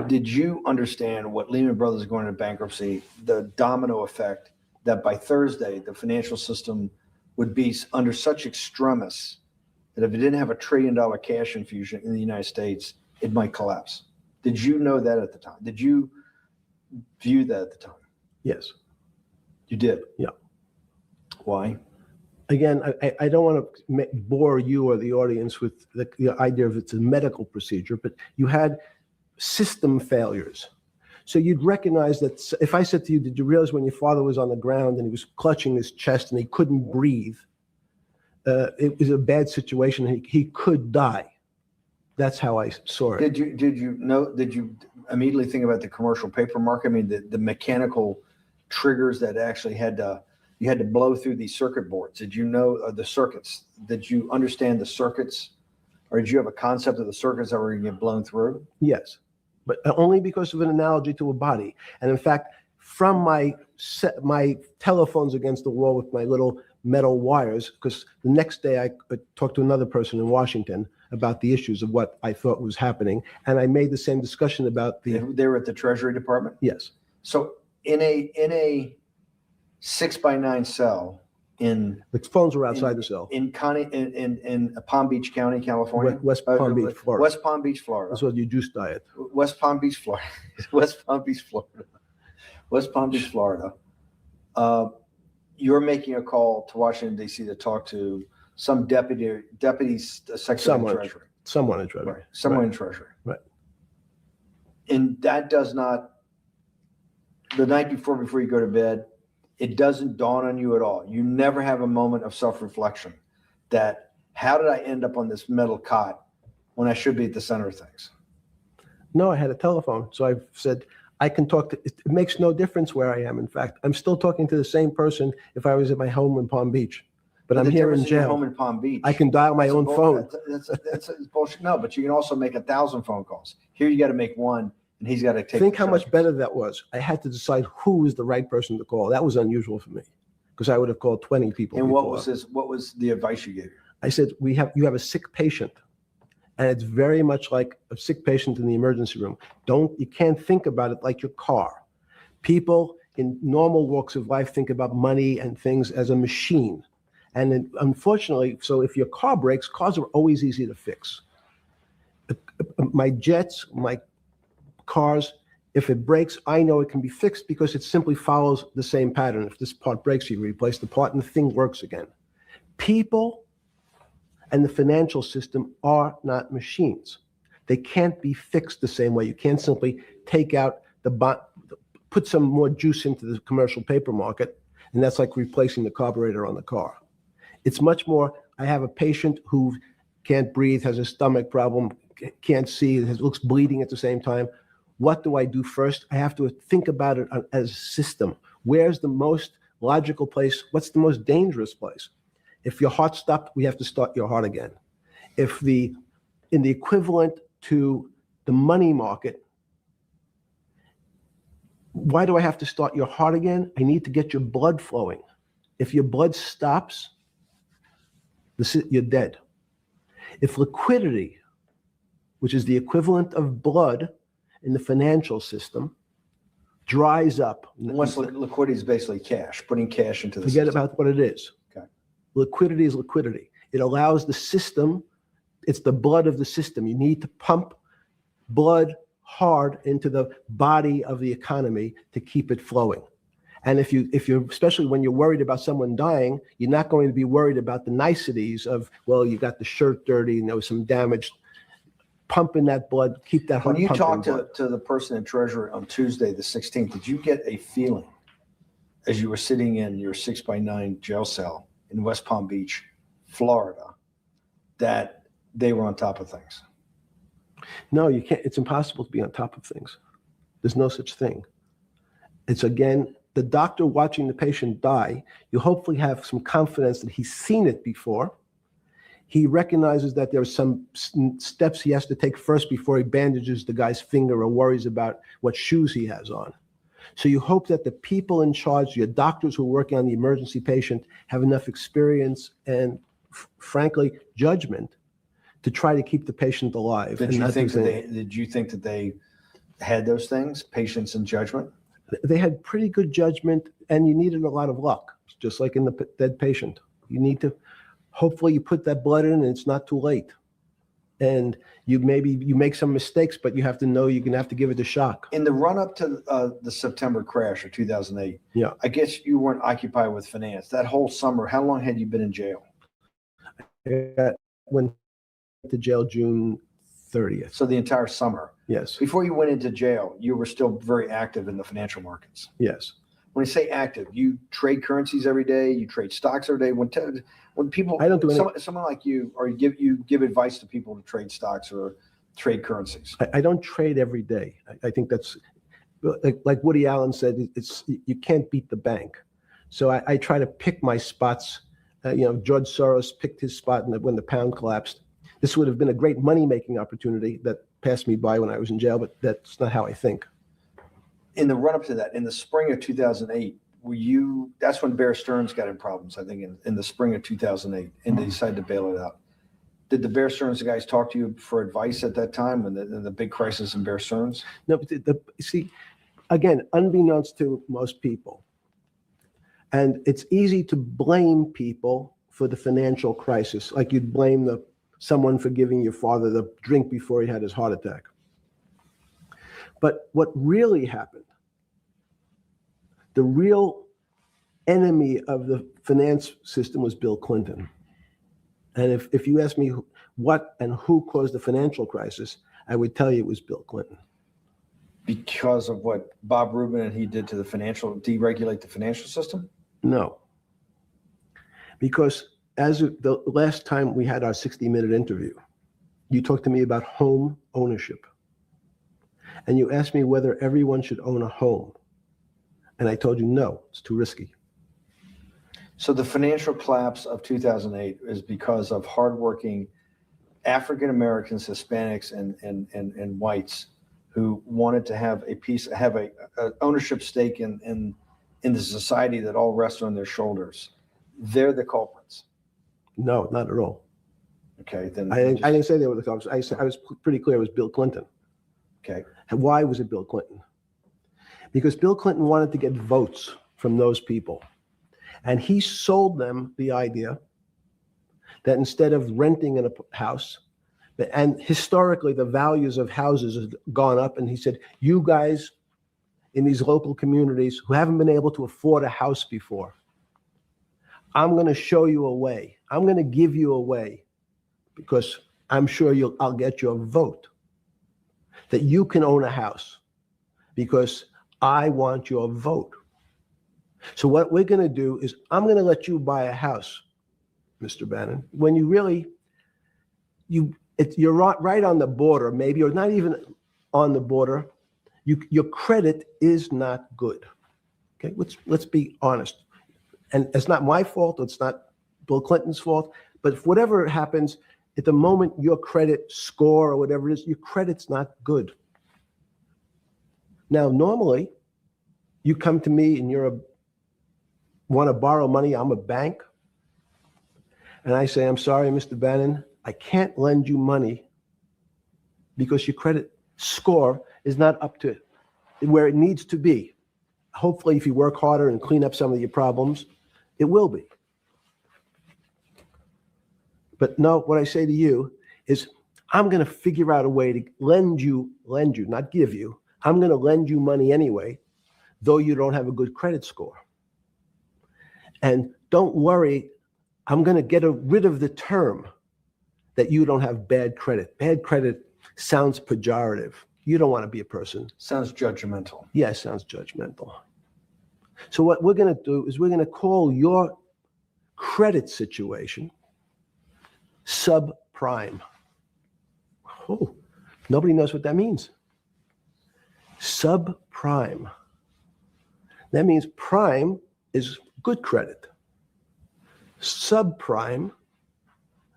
did you understand what Lehman Brothers going into bankruptcy, the domino effect that by Thursday, the financial system would be under such extremis that if it didn't have $1 trillion cash infusion in the United States, it might collapse? Did you know that at the time? Did you view that at the time? Yes. You did? Yeah. Why? Again, I don't want to bore you or the audience with the idea of it's a medical procedure, but you had system failures. So you'd recognize that if I said to you, did you realize when your father was on the ground and he was clutching his chest and he couldn't breathe, it was a bad situation. He could die. That's how I saw it. Did you immediately think about the commercial paper market? I mean, the mechanical triggers that actually you had to blow through these circuit boards. Did you know the circuits? Did you understand the circuits? Or did you have a concept of the circuits that were going to get blown through? Yes, but only because of an analogy to a body. And in fact, from my telephones against the wall with my little metal wires, because the next day I talked to another person in Washington about the issues of what I thought was happening. And I made the same discussion about They were at the Treasury Department? Yes. So in a 6x9 cell in The phones were outside the cell. in Palm Beach County, California, West Palm Beach, Florida. West Palm Beach, Florida. That's what you juice diet. West Palm Beach, Florida. West Palm Beach, Florida. West Palm Beach, Florida. You're making a call to Washington D.C. to talk to some deputy secretary of Treasury. Someone in Treasury. Right. Someone in Treasury. Right. And that does not. The night before you go to bed, it doesn't dawn on you at all. You never have a moment of self-reflection that how did I end up on this metal cot when I should be at the center of things? No, I had a telephone. So I said, I can talk to, it makes no difference where I am. In fact, I'm still talking to the same person if I was at my home in Palm Beach, but I'm the here in difference your jail. home in Palm Beach. I can dial my own phone. That's bullshit. No, but you can also make 1,000 phone calls. Here you got to make one, and he's got to take. Think how much better that was. I had to decide who was the right person to call. That was unusual for me because I would have called 20 people. And before. what was the advice you gave? I said, you have a sick patient. And it's very much like a sick patient in the emergency room. You can't think about it like your car. People in normal walks of life think about money and things as a machine. And unfortunately, so if your car breaks, cars are always easy to fix. My jets, my cars, if it breaks, I know it can be fixed because it simply follows the same pattern. If this part breaks, you replace the part and the thing works again. People and the financial system are not machines. They can't be fixed the same way. You can't simply take out put some more juice into the commercial paper market, and that's like replacing the carburetor on the car. It's much more, I have a patient who can't breathe, has a stomach problem, can't see, looks bleeding at the same time. What do I do first? I have to think about it as a system. Where's the most logical place? What's the most dangerous place? If your heart stopped, we have to start your heart again. In the equivalent to the money market, why do I have to start your heart again? I need to get your blood flowing. If your blood stops, you're dead. If liquidity, which is the equivalent of blood in the financial system, dries up. Once liquidity is basically cash, putting cash into the Forget system. about what it is. Okay. Liquidity is liquidity. It allows the system, it's the blood of the system. You need to pump blood hard into the body of the economy to keep it flowing. And if you're, especially when you're worried about someone dying, you're not going to be worried about the niceties of, well, you got the shirt dirty and there was some damage. Pump in that blood, keep that heart When you pumping talked to the person in Treasury on Tuesday, the 16th, did you get a feeling as you were sitting in your 6x9 jail cell in West Palm Beach, Florida, that they were on top of things? No, you can't. It's impossible to be on top of things. There's no such thing. It's again, the doctor watching the patient die, you hopefully have some confidence that he's seen it before. He recognizes that there are some steps he has to take first before he bandages the guy's finger or worries about what shoes he has on. So you hope that the people in charge, your doctors who are working on the emergency patient, have enough experience and, frankly, judgment to try to keep the patient alive. Did you think that they had those things, patience and judgment? They had pretty good judgment, and you needed a lot of luck, just like in the dead patient. You need to, hopefully you put that blood in and it's not too late. And you make some mistakes, but you have to know you're going to have to give it a shock. In the run up to the September crash of 2008, Yeah. I guess you weren't occupied with finance. That whole summer, how long had you been in jail? I went to jail June 30th. So the entire summer. Yes. Before you went into jail, you were still very active in the financial markets. Yes. When you say active, you trade currencies every day, you trade stocks every day. When people, I don't do any. someone like you, or you give advice to people to trade stocks or trade currencies. I don't trade every day. I think that's like Woody Allen said. You can't beat the bank. So I try to pick my spots. George Soros picked his spot when the pound collapsed. This would have been a great money-making opportunity that passed me by when I was in jail, but that's not how I think. In the run-up to that, in the spring of 2008, that's when Bear Stearns got in problems, I think, in the spring of 2008, and they decided to bail it out. Did the Bear Stearns guys talk to you for advice at that time when the big crisis in Bear Stearns? No, but see, again, unbeknownst to most people, and it's easy to blame people for the financial crisis, like you'd blame someone for giving your father the drink before he had his heart attack. But what really happened, the real enemy of the finance system was Bill Clinton. And if you ask me what and who caused the financial crisis, I would tell you it was Bill Clinton. Because of what Bob Rubin and he did to deregulate the financial system? No. Because as of the last time we had our 60-minute interview, you talked to me about home ownership. And you asked me whether everyone should own a home. And I told you, no, it's too risky. So the financial collapse of 2008 is because of hardworking African Americans, Hispanics, and whites who wanted to have a ownership stake in the society that all rests on their shoulders. They're the culprits. No, not at all. Okay, then I didn't say they were the culprits. I was pretty clear it was Bill Clinton. Okay. And why was it Bill Clinton? Because Bill Clinton wanted to get votes from those people. And he sold them the idea that instead of renting in a house, and historically the values of houses have gone up, and he said, you guys in these local communities who haven't been able to afford a house before, I'm going to show you a way. I'm going to give you a way because I'm sure I'll get your vote that you can own a house because I want your vote. So what we're going to do is I'm going to let you buy a house, Mr. Bannon, when you really, you're right on the border, maybe, or not even on the border. Your credit is not good. Okay, let's be honest. And it's not my fault. It's not Bill Clinton's fault. But if whatever happens, at the moment your credit score or whatever it is, your credit's not good. Now, normally, you come to me and want to borrow money. I'm a bank. And I say, I'm sorry, Mr. Bannon, I can't lend you money because your credit score is not up to where it needs to be. Hopefully, if you work harder and clean up some of your problems, it will be. But no, what I say to you is I'm going to figure out a way to lend you, not give you. I'm going to lend you money anyway, though you don't have a good credit score. And don't worry, I'm going to get rid of the term that you don't have bad credit. Bad credit sounds pejorative. You don't want to be a person. Sounds judgmental. Yeah, it sounds judgmental. So what we're going to do is we're going to call your credit situation subprime. Oh, nobody knows what that means. Subprime. That means prime is good credit. Subprime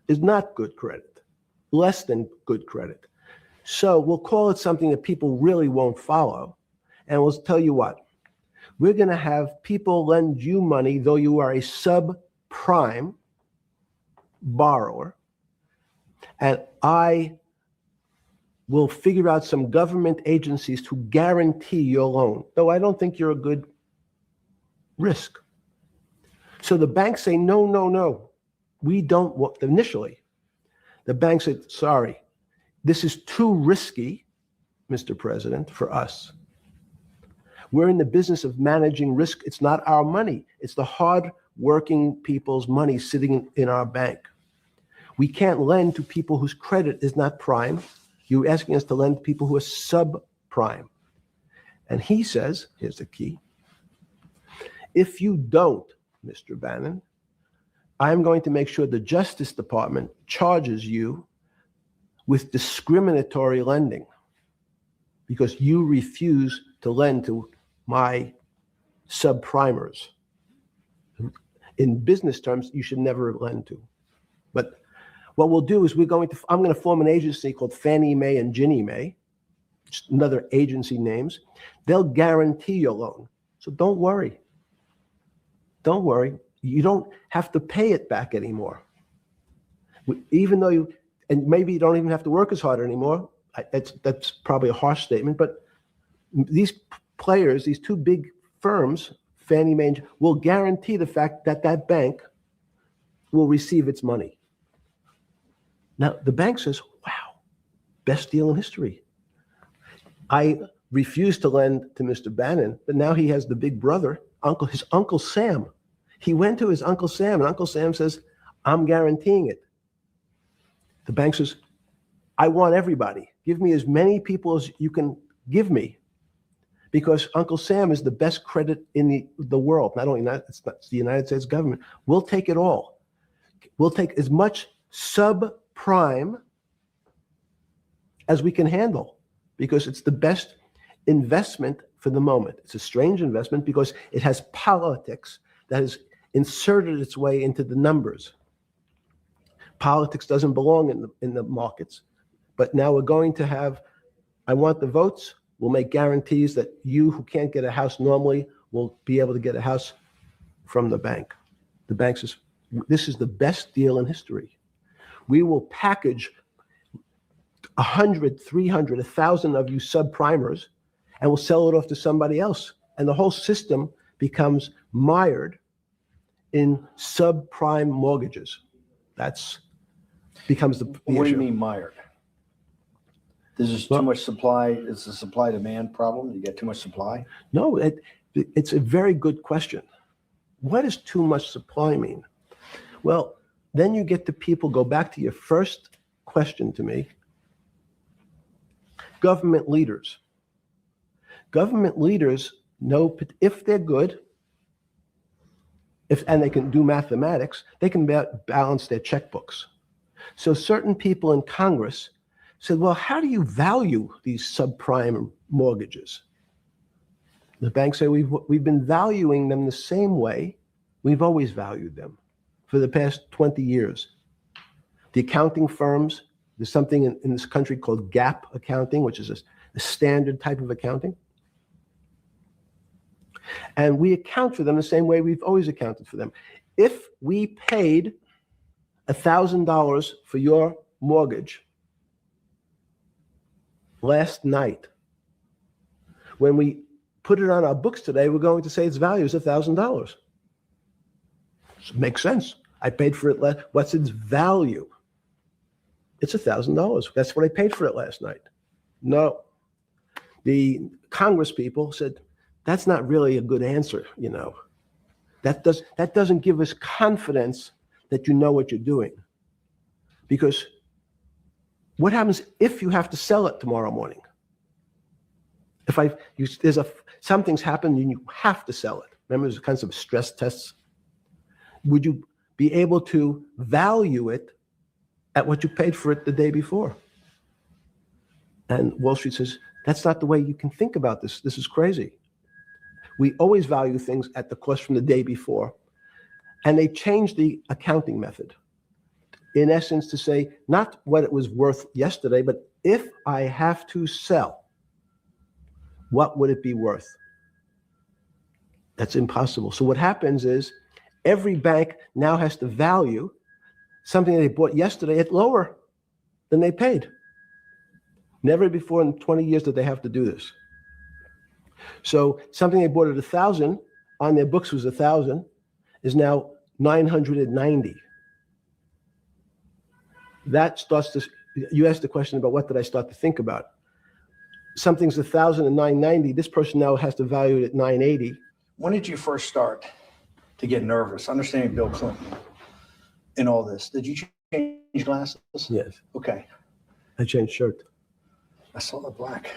is not good credit, less than good credit. So we'll call it something that people really won't follow. And we'll tell you what, we're going to have people lend you money, though you are a subprime borrower. And I will figure out some government agencies to guarantee your loan, though I don't think you're a good risk. So the banks say, no, no, no, we don't want, initially, the bank said, sorry, this is too risky, Mr. President, for us. We're in the business of managing risk. It's not our money. It's the hard-working people's money sitting in our bank. We can't lend to people whose credit is not prime. You're asking us to lend to people who are subprime. And he says, here's the key, if you don't, Mr. Bannon, I'm going to make sure the Justice Department charges you with discriminatory lending because you refuse to lend to my subprimers. In business terms, you should never lend to. But what we'll do is I'm going to form an agency called Fannie Mae and Ginnie Mae, just another agency names. They'll guarantee your loan. So don't worry. Don't worry. You don't have to pay it back anymore. Even though and maybe you don't even have to work as hard anymore. That's probably a harsh statement, but these players, these two big firms, Fannie Mae, will guarantee the fact that that bank will receive its money. Now, the bank says, wow, best deal in history. I refused to lend to Mr. Bannon, but now he has the big brother, his Uncle Sam. He went to his Uncle Sam, and Uncle Sam says, I'm guaranteeing it. The bank says, I want everybody. Give me as many people as you can give me, because Uncle Sam is the best credit in the world. Not only that, it's the United States government. We'll take it all. We'll take as much subprime as we can handle, because it's the best investment for the moment. It's a strange investment because it has politics that has inserted its way into the numbers. Politics doesn't belong in the markets. But now we're going to have, I want the votes. We'll make guarantees that you who can't get a house normally will be able to get a house from the bank. The bank says, this is the best deal in history. We will package 100, 300, 1,000 of you subprimers, and we'll sell it off to somebody else. And the whole system becomes mired in subprime mortgages. That's becomes the What do issue. you mean mired? There's just too much supply. It's a supply demand problem. You get too much supply. No, it's a very good question. What does too much supply mean? Well, then you get to people, go back to your first question to me. Government leaders. Government leaders know if they're good, and they can do mathematics, they can balance their checkbooks. So certain people in Congress said, well, how do you value these subprime mortgages? The banks say, we've been valuing them the same way we've always valued them for the past 20 years. The accounting firms, there's something in this country called GAAP accounting, which is a standard type of accounting. And we account for them the same way we've always accounted for them. If we paid $1,000 for your mortgage last night, when we put it on our books today, we're going to say its value is $1,000. It makes sense. I paid for it. What's its value? It's $1,000. That's what I paid for it last night. No. The Congress people said, that's not really a good answer, you know. That doesn't give us confidence that you know what you're doing. Because what happens if you have to sell it tomorrow morning? Something's happened and you have to sell it. Remember, there's kinds of stress tests. Would you be able to value it at what you paid for it the day before? And Wall Street says, that's not the way you can think about this. This is crazy. We always value things at the cost from the day before. And they changed the accounting method, in essence, to say not what it was worth yesterday, but if I have to sell, what would it be worth? That's impossible. So what happens is every bank now has to value something they bought yesterday at lower than they paid. Never before in 20 years did they have to do this. So something they bought at 1,000 on their books was 1,000 is now 990. That starts to, you asked the question about what did I start to think about? Something's 1,000 and 990. This person now has to value it at 980. When did you first start to get nervous, understanding Bill Clinton and all this? Did you change glasses? Yes. Okay. I changed shirt. I saw the black.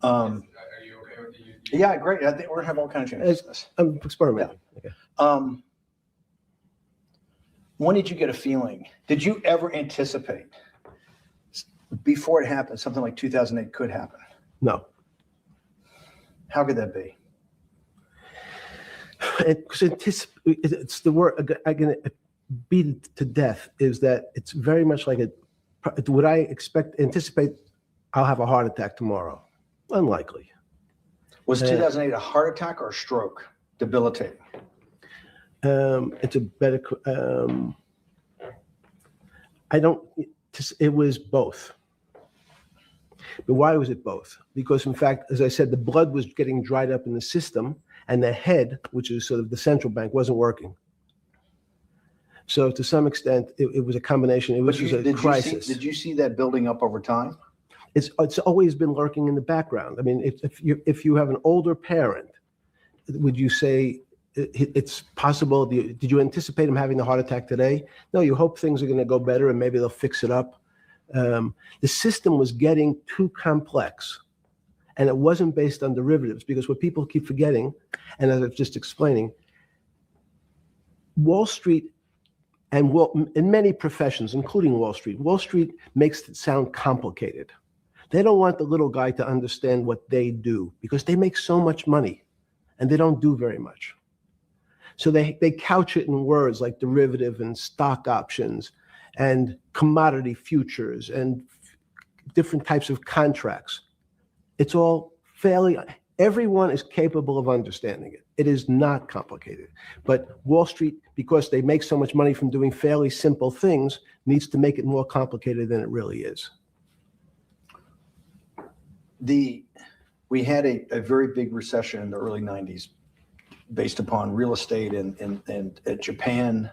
Are you okay with the? Yeah, great. I think we're gonna have all kinds of changes. I'm experimenting. Okay. When did you get a feeling? Did you ever anticipate before it happened, something like 2008 could happen? No. How could that be? It's the word I'm going to beat it to death is that it's very much like would I anticipate I'll have a heart attack tomorrow? Unlikely. Was 2008 a heart attack or a stroke? Debilitating. It's a better, it was both. But why was it both? Because in fact, as I said, the blood was getting dried up in the system and the head, which is sort of the central bank, wasn't working. So to some extent, it was a combination. It was just a crisis. Did you see that building up over time? It's always been lurking in the background. I mean, if you have an older parent, would you say it's possible? Did you anticipate him having a heart attack today? No, you hope things are going to go better and maybe they'll fix it up. The system was getting too complex, and it wasn't based on derivatives, because what people keep forgetting, and as I was just explaining, Wall Street and in many professions, including Wall Street makes it sound complicated. They don't want the little guy to understand what they do because they make so much money and they don't do very much. So they couch it in words like derivative and stock options and commodity futures and different types of contracts. It's all everyone is capable of understanding it. It is not complicated. But Wall Street, because they make so much money from doing fairly simple things, needs to make it more complicated than it really is. We had a very big recession in the early 90s based upon real estate and Japan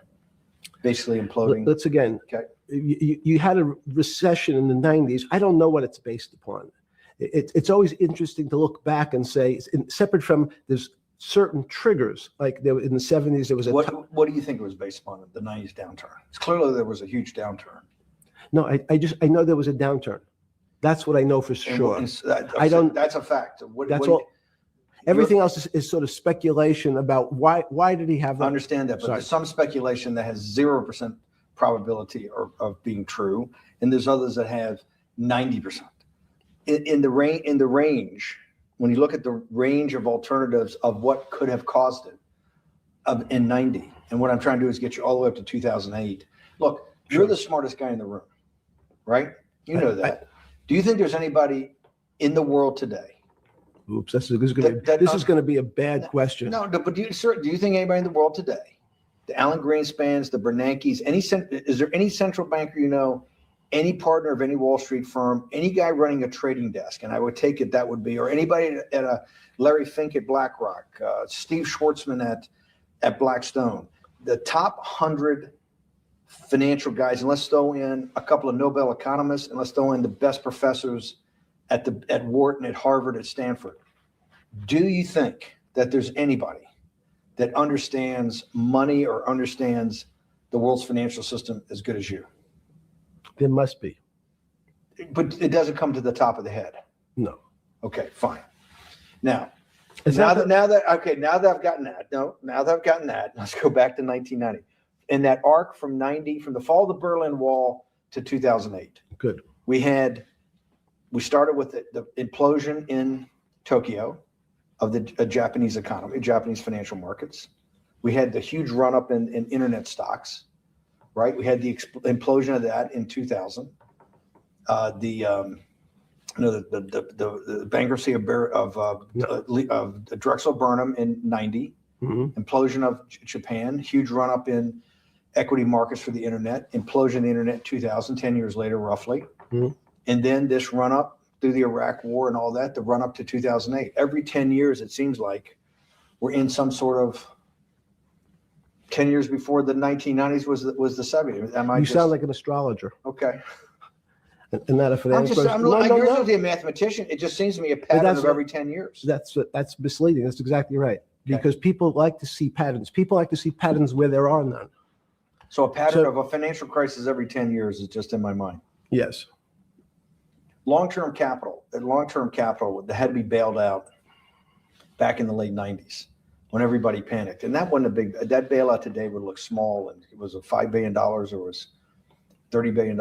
basically imploding. Let's again, Okay. You had a recession in the 90s. I don't know what it's based upon. It's always interesting to look back and say, separate from there's certain triggers, like there in the 70s, there was What do you think it was based upon, the 90s downturn? It's clearly there was a huge downturn. No, I know there was a downturn. That's what I know for sure. I don't. That's a fact. That's all. Everything else is sort of speculation about why did he have that? I understand that, but there's some speculation that has 0% probability of being true, and there's others that have 90%. In the range, when you look at the range of alternatives of what could have caused it in 90, and what I'm trying to do is get you all the way up to 2008. Look, you're the smartest guy in the room, right? You know that. Do you think there's anybody in the world today? Oops, this is going to be a bad question. No, but do you think anybody in the world today, the Alan Greenspans, the Bernankes, is there any central banker you know, any partner of any Wall Street firm, any guy running a trading desk, and I would take it that would be, or anybody at a Larry Fink at BlackRock, Steve Schwartzman at Blackstone, the top 100 financial guys, and let's throw in a couple of Nobel economists, and let's throw in the best professors at Wharton, at Harvard, at Stanford. Do you think that there's anybody that understands money or understands the world's financial system as good as you? There must be. But it doesn't come to the top of the head. No. Okay, fine. Now I've gotten that, let's go back to 1990. In that arc from the fall of the Berlin Wall to 2008. Good. We started with the implosion in Tokyo. of the Japanese economy, Japanese financial markets. We had the huge run up in internet stocks, right? We had the implosion of that in 2000. The bankruptcy of Drexel Burnham in 90, implosion of Japan, huge run up in equity markets for the internet, implosion of the internet in 2000, 10 years later, roughly. And then this run up through the Iraq war and all that, the run up to 2008. Every 10 years, it seems like we're in some sort of 10 years before the 1990s was the 70s. You sound like an astrologer. Okay. And not a financial person. You're supposed to be a mathematician. It just seems to me a pattern of every 10 years. That's misleading. That's exactly right. Because people like to see patterns. People like to see patterns where there are none. So a pattern of a financial crisis every 10 years is just in my mind. Yes. Long-term capital, that had to be bailed out back in the late 90s when everybody panicked. And that wasn't that bailout today would look small. And it was a $5 billion or was $30 billion.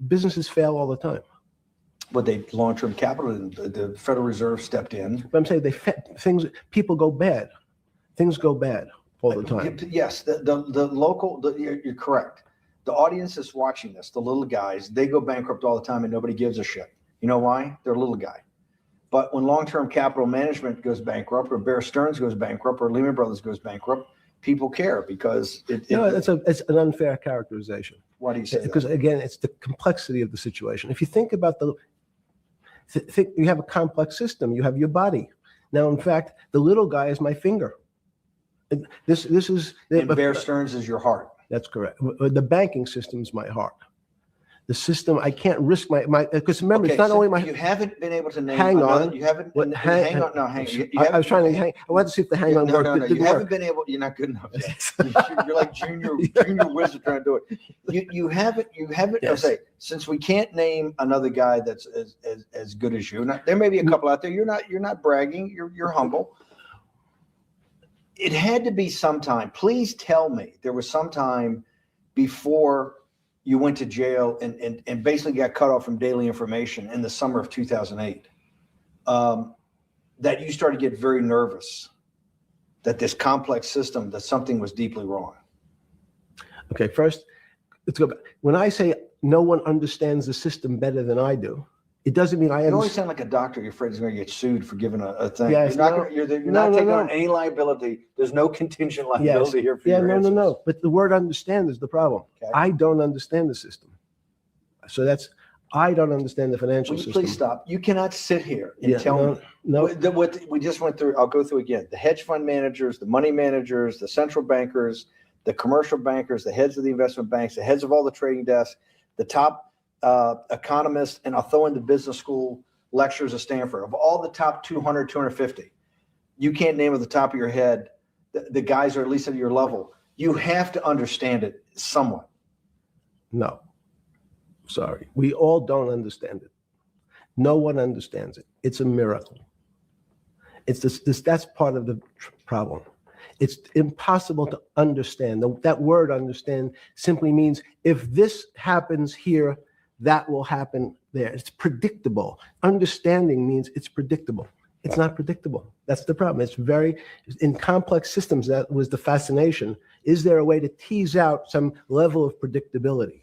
Businesses fail all the time. But they long-term capital, the Federal Reserve stepped in. But I'm saying people go bad. Things go bad all the time. Yes, you're correct. The audience is watching this, the little guys, they go bankrupt all the time and nobody gives a shit. You know why? They're a little guy. But when long-term capital management goes bankrupt, or Bear Stearns goes bankrupt, or Lehman Brothers goes bankrupt, people care because it's an unfair characterization. Why do you say that? Because again, it's the complexity of the situation. If you think about you have a complex system, you have your body. Now, in fact, the little guy is my finger. This is. And Bear Stearns is your heart. That's correct. The banking system is my heart. The system, I can't risk my because remember, it's not only my. You haven't been able to name. Hang on. You haven't. Hang on. I was trying to hang. I wanted to see if the hang on worked. No, you haven't been able. You're not good enough yet. You're like junior wizard trying to do it. You haven't. Yes. I'll say, since we can't name another guy that's as good as you. Now, there may be a couple out there. You're not bragging. You're humble. It had to be sometime. Please tell me there was some time before you went to jail and basically got cut off from daily information in the summer of 2008, that you started to get very nervous that this complex system, that something was deeply wrong. Okay, first, let's go back. When I say no one understands the system better than I do, it doesn't mean I understand. You always sound like a doctor. You're afraid he's going to get sued for giving a thing. Yes, you're not taking on any liability. There's no contingent liability here for your answers. No. But the word understand is the problem. Okay. I don't understand the system. So I don't understand the financial system. Please stop. You cannot sit here and tell me. No. What we just went through, I'll go through again. The hedge fund managers, the money managers, the central bankers, the commercial bankers, the heads of the investment banks, the heads of all the trading desks, the top economists, and I'll throw in the business school lecturers at Stanford. Of all the top 200, 250, you can't name at the top of your head the guys are at least at your level. You have to understand it somewhat. No. Sorry. We all don't understand it. No one understands it. It's a miracle. It's that's part of the problem. It's impossible to understand. That word understand simply means if this happens here, that will happen there. It's predictable. Understanding means it's predictable. It's not predictable. That's the problem. It's in complex systems, that was the fascination. Is there a way to tease out some level of predictability?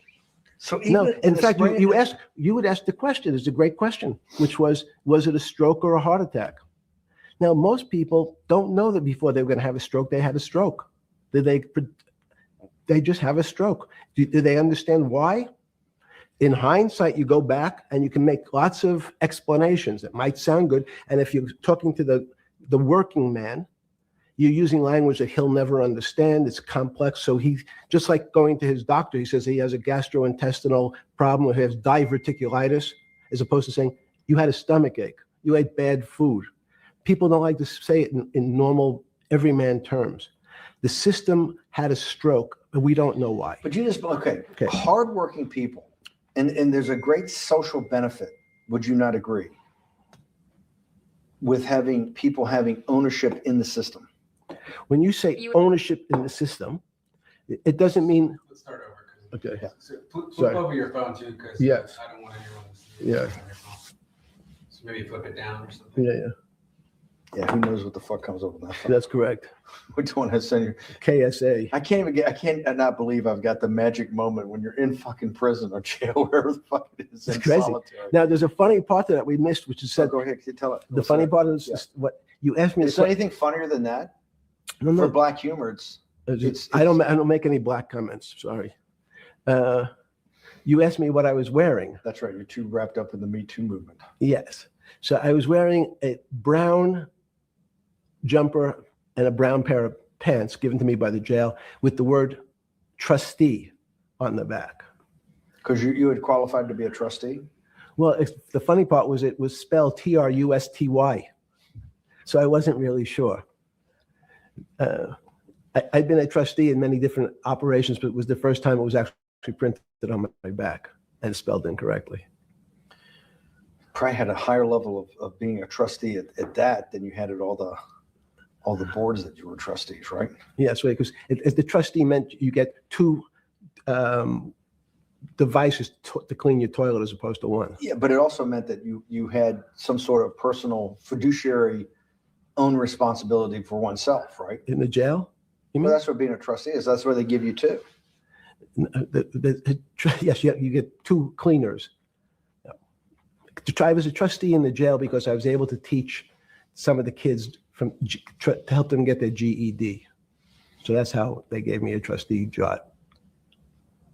So in fact, you would ask the question, it's a great question, which was it a stroke or a heart attack? Now, most people don't know that before they were going to have a stroke, they had a stroke. They just have a stroke. Do they understand why? In hindsight, you go back and you can make lots of explanations that might sound good. And if you're talking to the working man, you're using language that he'll never understand. It's complex. So he, just like going to his doctor, he says he has a gastrointestinal problem or he has diverticulitis, as opposed to saying, you had a stomach ache, you ate bad food. People don't like to say it in normal everyman terms. The system had a stroke, but we don't know why. But you just, okay. Hardworking people, and there's a great social benefit, would you not agree, with people having ownership in the system? When you say ownership in the system, it doesn't mean. Let's start over. Okay. So flip over your phone too, because yes. I don't want anyone to see it on your phone. So maybe flip it down or something. Yeah. Yeah, who knows what the fuck comes up with that phone? That's correct. Which one has sent you? KSA. I can't not believe I've got the magic moment when you're in fucking prison or jail, wherever the fuck it is, It's in crazy. solitary. Now, there's a funny part to that we missed, which is So said, go ahead, tell it. the funny part is Yeah. what you asked me. Is there anything funnier than that? No, For no, black humor, I don't make any black comments. Sorry. You asked me what I was wearing. That's right. You're too wrapped up in the Me Too movement. Yes. So I was wearing a brown jumper and a brown pair of pants given to me by the jail with the word trustee on the back. Because you had qualified to be a trustee? Well, the funny part was it was spelled Trusty. So I wasn't really sure. I'd been a trustee in many different operations, but it was the first time it was actually printed on my back and spelled incorrectly. Probably had a higher level of being a trustee at that than you had at all the boards that you were trustees, right? Yes, because the trustee meant you get two devices to clean your toilet as opposed to one. Yeah, but it also meant that you had some sort of personal fiduciary own responsibility for oneself, right? In the jail? You Well, mean? that's what being a trustee is. That's where they give you two. Yes, you get two cleaners. I was a trustee in the jail because I was able to teach some of the kids to help them get their GED. So that's how they gave me a trustee job.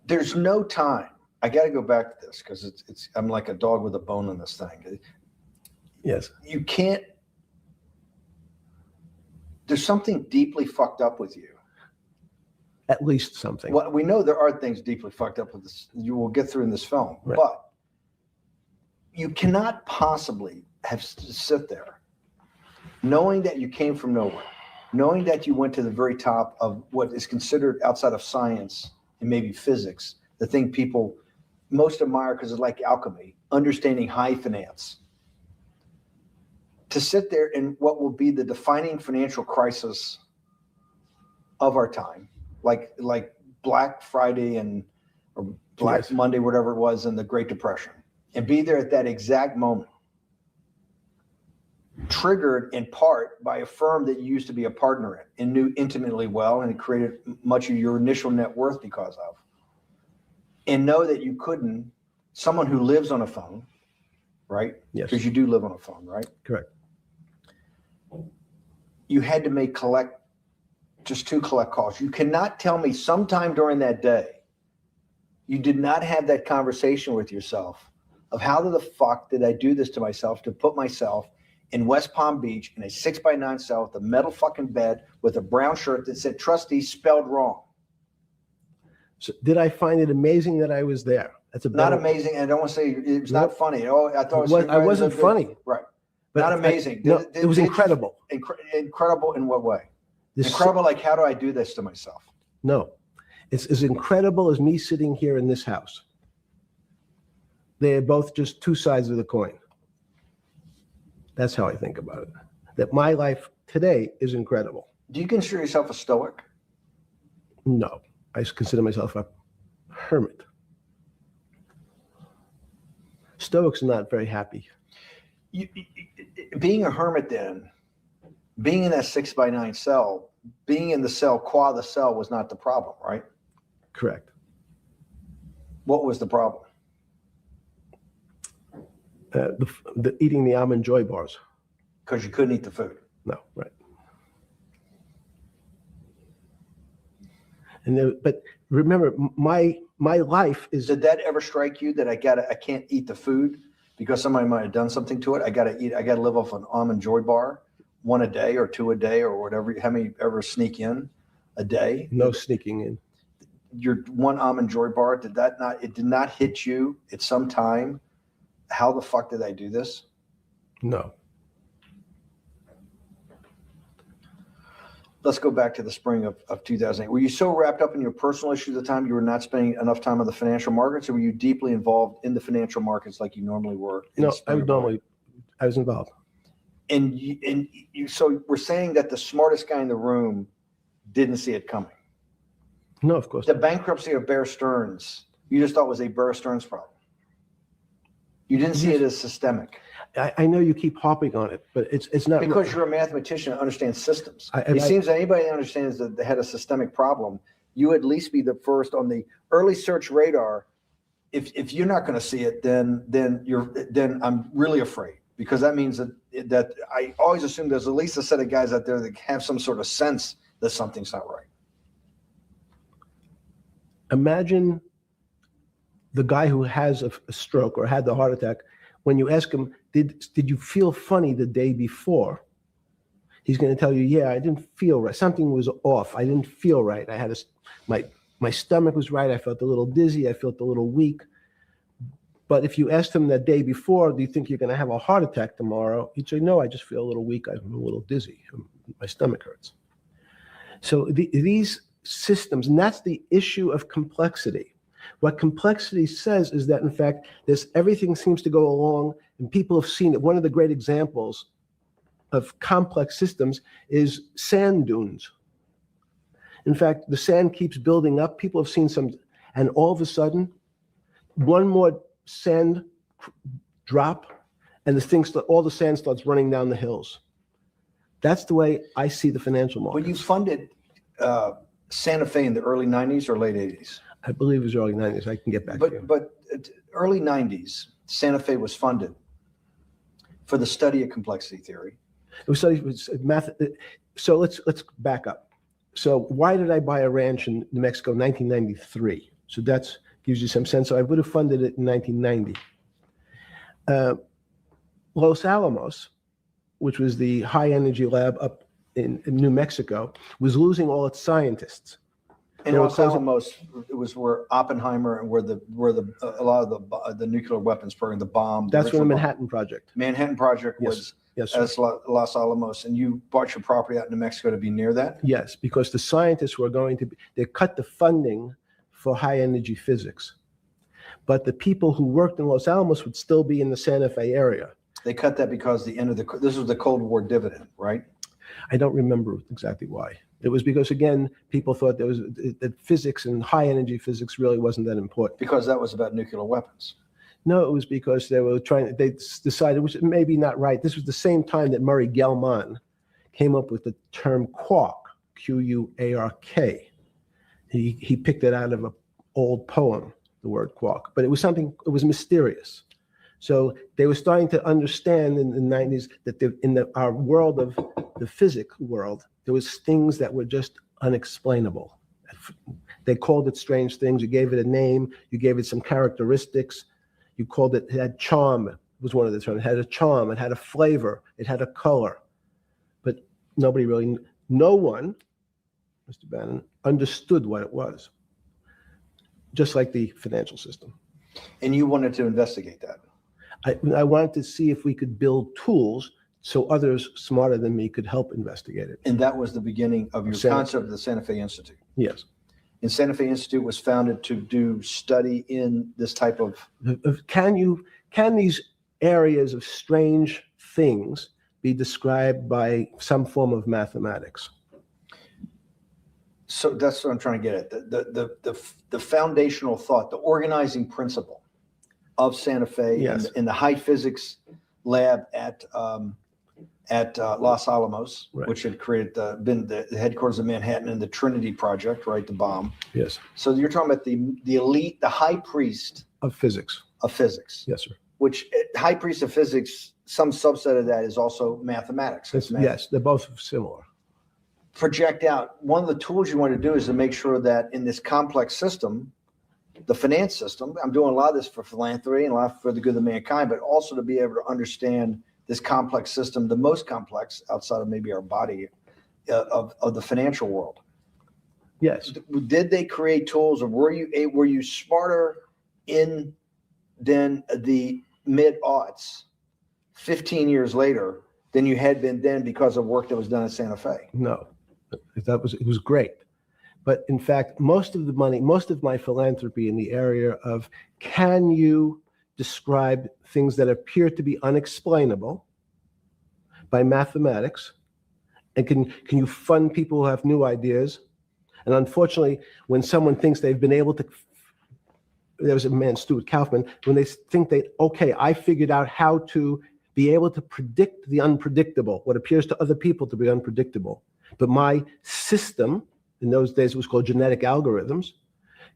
There's no time. I got to go back to this because I'm like a dog with a bone in this thing. Yes. You can't. There's something deeply fucked up with you. At least something. Well, we know there are things deeply fucked up with this. You will get through in this film, Right. but you cannot possibly have to sit there knowing that you came from nowhere, knowing that you went to the very top of what is considered outside of science and maybe physics, the thing people most admire because it's like alchemy, understanding high finance. To sit there in what will be the defining financial crisis of our time, like Black Friday or Black Yes. Monday, whatever it was, in the Great Depression, and be there at that exact moment, triggered in part by a firm that you used to be a partner in and knew intimately well, and it created much of your initial net worth because of, and know that you couldn't, someone who lives on a phone, right? Yes. Because you do live on a phone, right? Correct. You had to make just two collect calls. You cannot tell me sometime during that day you did not have that conversation with yourself of how the fuck did I do this to myself to put myself in West Palm Beach in a 6x9 cell with a metal fucking bed with a brown shirt that said trustee spelled wrong. So did I find it amazing that I was there? That's a Not better, amazing. And I don't want to say it was not Nope. funny. Oh, I thought it was. I wasn't funny. Right. but Not amazing. No, it was incredible. Incredible in what way? This- Incredible, like, how do I do this to myself? No, it's as incredible as me sitting here in this house. They're both just two sides of the coin. That's how I think about it. That my life today is incredible. Do you consider yourself a stoic? No, I consider myself a hermit. Stoics are not very happy. Being a hermit, then, being in that 6x9 cell, being in the cell, qua the cell, was not the problem, right? Correct. What was the problem? The eating the almond joy bars. Because you couldn't eat the food. No, right. And but remember, my life is. Did that ever strike you that I can't eat the food because somebody might have done something to it? I got to live off an almond joy bar, one a day or two a day or whatever. How many ever sneak in a day? No sneaking in. Your one almond joy bar, it did not hit you at some time? How the fuck did I do this? No. Let's go back to the spring of 2008. Were you so wrapped up in your personal issues at the time you were not spending enough time on the financial markets, or were you deeply involved in the financial markets like you normally were? No, I was involved. And so we're saying that the smartest guy in the room didn't see it coming. No, of course The not. bankruptcy of Bear Stearns, you just thought was a Bear Stearns problem. You didn't see it as systemic. I know you keep harping on it, but it's not Because you're a mathematician and understands systems. I- It seems that anybody that understands that they had a systemic problem, you at least be the first on the early search radar. If you're not going to see it, then I'm really afraid, because that means that I always assume there's at least a set of guys out there that have some sort of sense that something's not right. Imagine the guy who has a stroke or had the heart attack. When you ask him, did you feel funny the day before? He's going to tell you, yeah, I didn't feel right. Something was off. I didn't feel right. I had my stomach was right. I felt a little dizzy. I felt a little weak. But if you asked him the day before, do you think you're going to have a heart attack tomorrow? He'd say, no, I just feel a little weak. I'm a little dizzy. My stomach hurts. So these systems, and that's the issue of complexity. What complexity says is that, in fact, everything seems to go along, and people have seen it. One of the great examples of complex systems is sand dunes. In fact, the sand keeps building up. People have seen some, and all of a sudden, one more sand drop, and all the sand starts running down the hills. That's the way I see the financial market. But you funded Santa Fe in the early 90s or late 80s? I believe it was early 90s. I can get back to you. But early 90s, Santa Fe was funded for the study of complexity theory. It was math. So let's back up. So why did I buy a ranch in New Mexico in 1993? So that gives you some sense. So I would have funded it in 1990. Los Alamos, which was the high energy lab up in New Mexico, was losing all its scientists. And Los Alamos, it was where Oppenheimer and where a lot of the nuclear weapons program, the bomb. That's where the Manhattan Project. Manhattan Project was as Los Alamos, and you bought your property out in New Mexico to be near that? Yes, because the scientists were they cut the funding for high energy physics. But the people who worked in Los Alamos would still be in the Santa Fe area. They cut that because this was the Cold War dividend, right? I don't remember exactly why. It was because, again, people thought that physics and high energy physics really wasn't that important. Because that was about nuclear weapons. No, it was because they decided, which may be not right. This was the same time that Murray Gell-Mann came up with the term quark, Q-U-A-R-K. He picked it out of an old poem, the word quark, but it was mysterious. So they were starting to understand in the 90s that our world of the physics world, there was things that were just unexplainable. They called it strange things. You gave it a name. You gave it some characteristics. You called it had charm, was one of the terms. It had a charm. It had a flavor. It had a color. But no one, Mr. Bannon, understood what it was. Just like the financial system. And you wanted to investigate that? I wanted to see if we could build tools so others smarter than me could help investigate it. And that was the beginning of your concept of the Santa Fe Institute? Yes. And Santa Fe Institute was founded to do study in this type of... Can these areas of strange things be described by some form of mathematics? So that's what I'm trying to get at. The foundational thought, the organizing principle of Santa Fe, yes, in the high physics lab at Los Alamos, right, which had been the headquarters of Manhattan, and the Trinity Project, right, the bomb. Yes. So you're talking about the elite, the high priest of physics. Of physics. Yes, sir. Which high priest of physics, some subset of that is also mathematics. Yes, they're both similar. Project out. One of the tools you want to do is to make sure that in this complex system, the finance system, I'm doing a lot of this for philanthropy and a lot for the good of mankind, but also to be able to understand this complex system, the most complex outside of maybe our body, of the financial world. Yes. Did they create tools, or were you smarter in than the mid-aughts 15 years later than you had been then because of work that was done at Santa Fe? No, it was great. But in fact, most of the money, most of my philanthropy in the area of, can you describe things that appear to be unexplainable by mathematics? And can you fund people who have new ideas? And unfortunately, when someone thinks they've been able to, there was a man, Stuart Kaufman, when they think okay, I figured out how to be able to predict the unpredictable, what appears to other people to be unpredictable. But my system, in those days it was called genetic algorithms,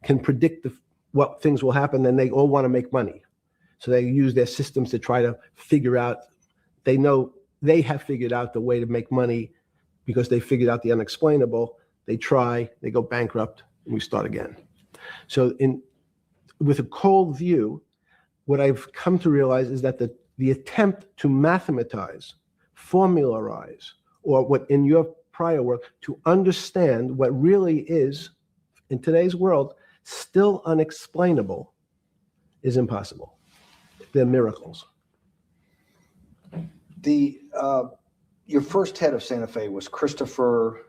can predict what things will happen, and they all want to make money. So they use their systems to try to figure out, they know they have figured out the way to make money because they figured out the unexplainable. They try, they go bankrupt, and we start again. So with a cold view, what I've come to realize is that the attempt to mathematize, formularize, or what in your prior work, to understand what really is, in today's world, still unexplainable, is impossible. They're miracles. Your first head of Santa Fe was Christopher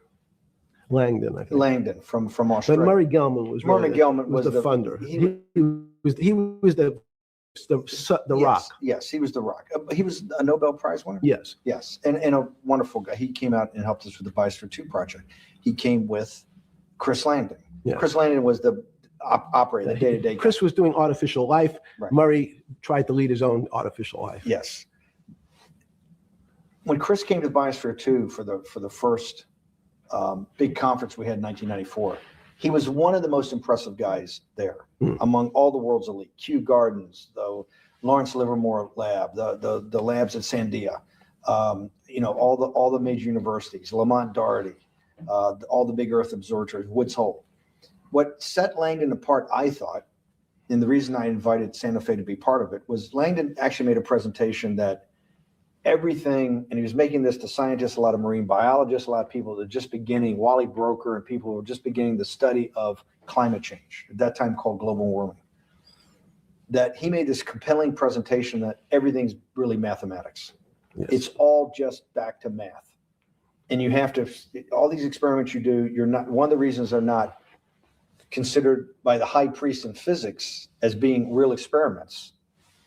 Langdon, I think. Langdon from But Australia. Murray Gell-Mann was Murray really Gell-Mann was was the the- funder. he- He was the rock. Yes, he was the rock. He was a Nobel Prize winner. Yes. Yes, and a wonderful guy. He came out and helped us with the Biosphere 2 project. He came with Chris Langdon. Yeah. Chris Langdon was the operator, the day-to-day guy. Chris was doing artificial life. Right. Murray tried to lead his own artificial life. Yes. When Chris came to Biosphere 2 for the first big conference we had in 1994, he was one of the most impressive guys there among all the world's elite. Kew Gardens, the Lawrence Livermore Lab, the labs at Sandia, all the major universities, Lamont Doherty, all the big Earth observatories, Woods Hole. What set Langdon apart, I thought, and the reason I invited Santa Fe to be part of it, was Langdon actually made a presentation that everything, and he was making this to scientists, a lot of marine biologists, a lot of people that are just beginning, Wally Broker and people who were just beginning the study of climate change, at that time called global warming, that he made this compelling presentation that everything's really mathematics. Yes. It's all just back to math. And you have to, all these experiments you do, you're not, one of the reasons they're not considered by the high priest in physics as being real experiments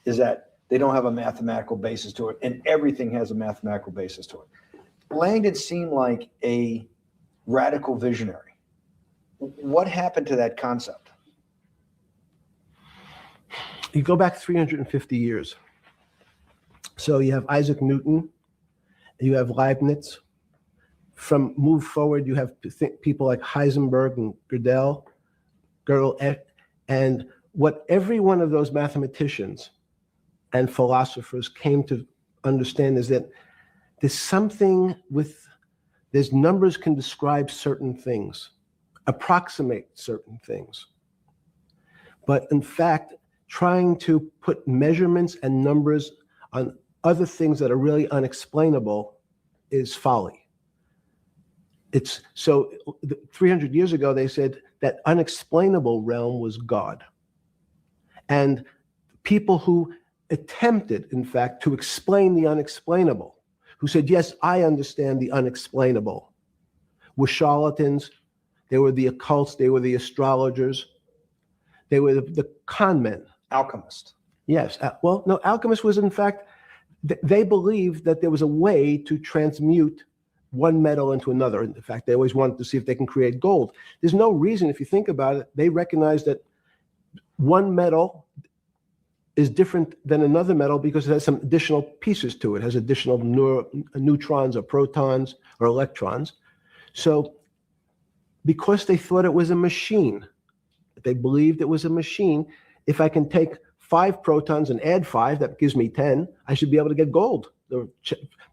is that they don't have a mathematical basis to it, and everything has a mathematical basis to it. Langdon seemed like a radical visionary. What happened to that concept? You go back 350 years. So you have Isaac Newton, you have Leibniz. From move forward, you have people like Heisenberg and Gödel, and what every one of those mathematicians and philosophers came to understand is that there's numbers can describe certain things, approximate certain things. But in fact, trying to put measurements and numbers on other things that are really unexplainable is folly. It's so 300 years ago, they said that unexplainable realm was God. And people who attempted, in fact, to explain the unexplainable, who said, yes, I understand the unexplainable, were charlatans. They were the occults. They were the astrologers. They were the con men. Alchemist. Yes. Well, no, alchemist was, in fact, they believed that there was a way to transmute one metal into another. In fact, they always wanted to see if they can create gold. There's no reason, if you think about it, they recognize that one metal is different than another metal because it has some additional pieces to it. It has additional neutrons or protons or electrons. So because they thought it was a machine, they believed it was a machine, if I can take 5 protons and add 5, that gives me 10, I should be able to get gold.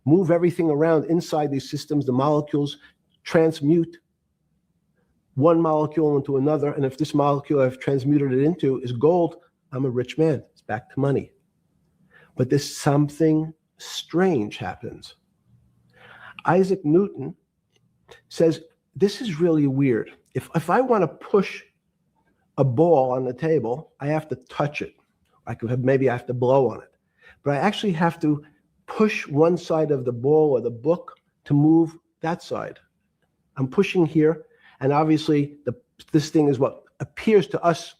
Move everything around inside these systems, the molecules transmute one molecule into another, and if this molecule I've transmuted it into is gold, I'm a rich man. It's back to money. But there's something strange happens. Isaac Newton says, this is really weird. If I want to push a ball on the table, I have to touch it. Maybe I have to blow on it. But I actually have to push one side of the ball or the book to move that side. I'm pushing here, and obviously this thing is what appears to us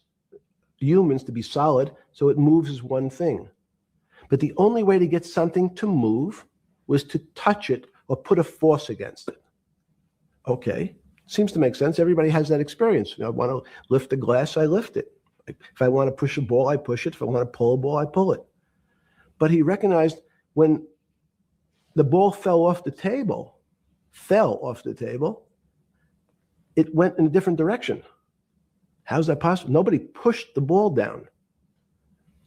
humans to be solid, so it moves as one thing. But the only way to get something to move was to touch it or put a force against it. Okay, seems to make sense. Everybody has that experience. I want to lift a glass, I lift it. If I want to push a ball, I push it. If I want to pull a ball, I pull it. But he recognized when the ball fell off the table, it went in a different direction. How's that possible? Nobody pushed the ball down.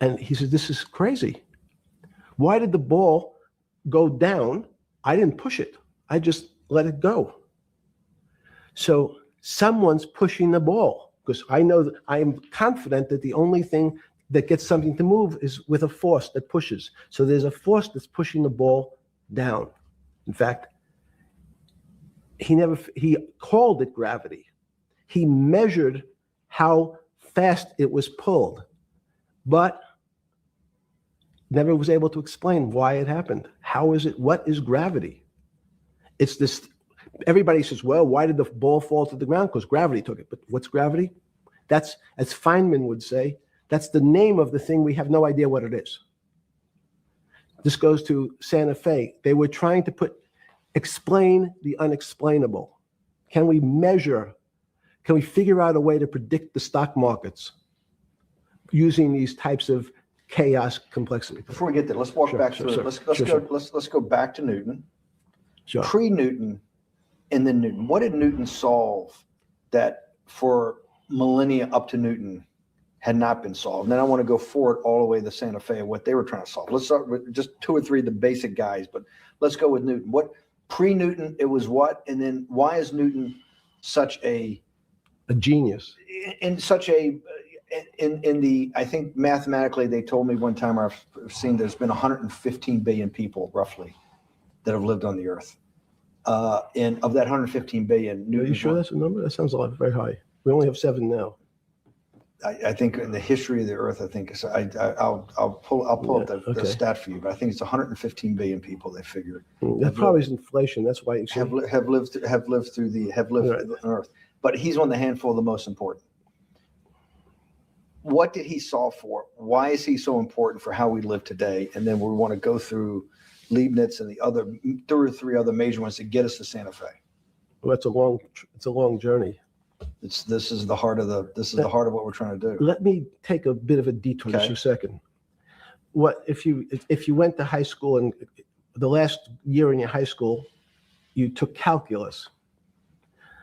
And he said, this is crazy. Why did the ball go down? I didn't push it. I just let it go. So someone's pushing the ball, because I know that I am confident that the only thing that gets something to move is with a force that pushes. So there's a force that's pushing the ball down. In fact, he called it gravity. He measured how fast it was pulled, but never was able to explain why it happened. How is it? What is gravity? It's this. Everybody says, well, why did the ball fall to the ground? Because gravity took it. But what's gravity? That's, as Feynman would say, that's the name of the thing. We have no idea what it is. This goes to Santa Fe. They were trying to explain the unexplainable. Can we measure? Can we figure out a way to predict the stock markets using these types of chaos complexity? Before we get there, let's walk back through it. Let's go back to Newton. Sure. Pre-Newton and then Newton. What did Newton solve that for millennia up to Newton had not been solved? And then I want to go forward all the way to Santa Fe and what they were trying to solve. Let's start with just two or three of the basic guys, but let's go with Newton. What pre-Newton, it was what? And then why is Newton such a genius? In such a in the, I think mathematically they told me one time, I've seen there's been 115 billion people roughly that have lived on the earth. And of that 115 billion, Newton. Are you sure that's a number? That sounds a lot, very high. We only have 7 now. I think in the history of the earth, I think it's, I'll pull up the stat for you, but I think it's 115 billion people they figure. That probably is inflation. That's why have lived on earth. But he's one of the handful of the most important. What did he solve for? Why is he so important for how we live today? And then we want to go through Leibniz and the other 2 or 3 other major ones to get us to Santa Fe. Well, it's a long journey. This is the heart of what we're trying to do. Let me take a bit of a detour just a second. What if you went to high school and the last year in your high school, you took calculus.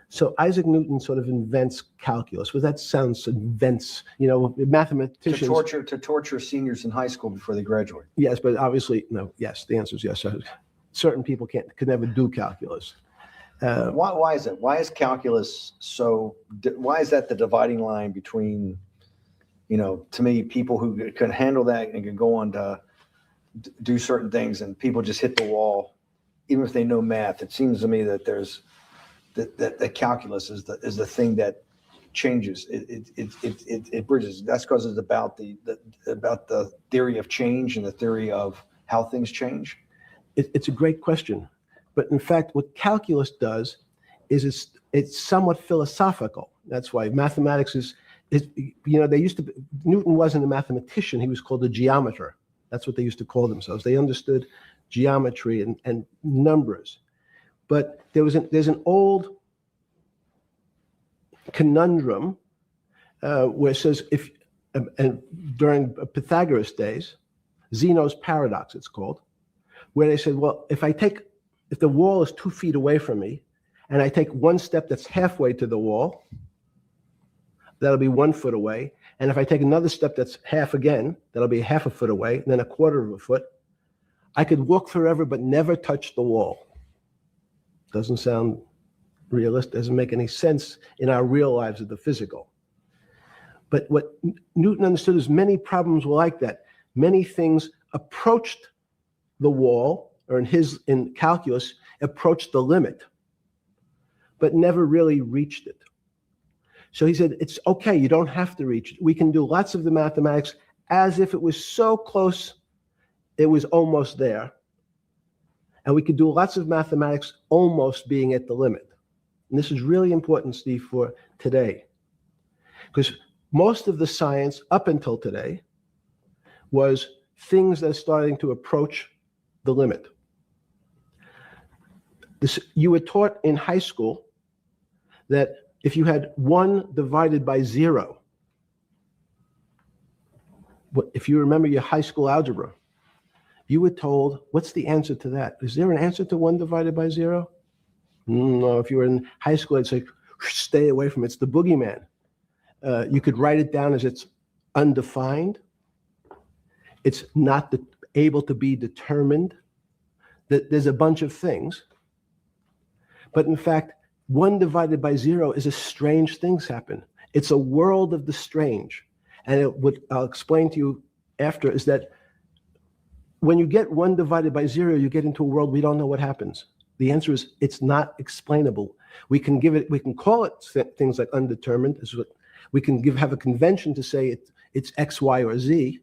So Isaac Newton sort of invents calculus. Well, that sounds mathematicians to torture seniors in high school before they graduate. Yes, but obviously no. Yes, the answer is yes. Certain people could never do calculus. Why is it? Why is calculus so? Why is that the dividing line between, to me, people who can handle that and can go on to do certain things, and people just hit the wall, even if they know math? It seems to me that there's that calculus is the thing that changes. It bridges. That's because it's about the theory of change and the theory of how things change. It's a great question. But in fact, what calculus does is it's somewhat philosophical. That's why mathematics is Newton wasn't a mathematician. He was called a geometer. That's what they used to call themselves. They understood geometry and numbers. But there's an old conundrum where it says and during Pythagoras' days, Zeno's paradox it's called, where they said, well, if the wall is 2 feet away from me, and I take one step that's halfway to the wall, that'll be 1 foot away. And if I take another step that's half again, that'll be half a foot away, and then 1/4 of a foot. I could walk forever but never touch the wall. Doesn't sound realistic, doesn't make any sense in our real lives of the physical. But what Newton understood is many problems were like that. Many things approached the wall, or in calculus, approached the limit, but never really reached it. So he said, it's okay, you don't have to reach it. We can do lots of the mathematics as if it was so close, it was almost there. And we could do lots of mathematics almost being at the limit. And this is really important, Steve, for today. Because most of the science up until today was things that are starting to approach the limit. You were taught in high school that if you had 1 divided by 0, if you remember your high school algebra, You were told, what's the answer to that? Is there an answer to 1 divided by 0? No, if you were in high school, it's like, stay away from it. It's the boogeyman. You could write it down as it's undefined. It's not able to be determined. There's a bunch of things. But in fact, 1 divided by 0 is a strange things happen. It's a world of the strange. And what I'll explain to you after is that when you get 1 divided by 0, you get into a world we don't know what happens. The answer is it's not explainable. We can call it things like undetermined. We can have a convention to say it's X, Y, or Z.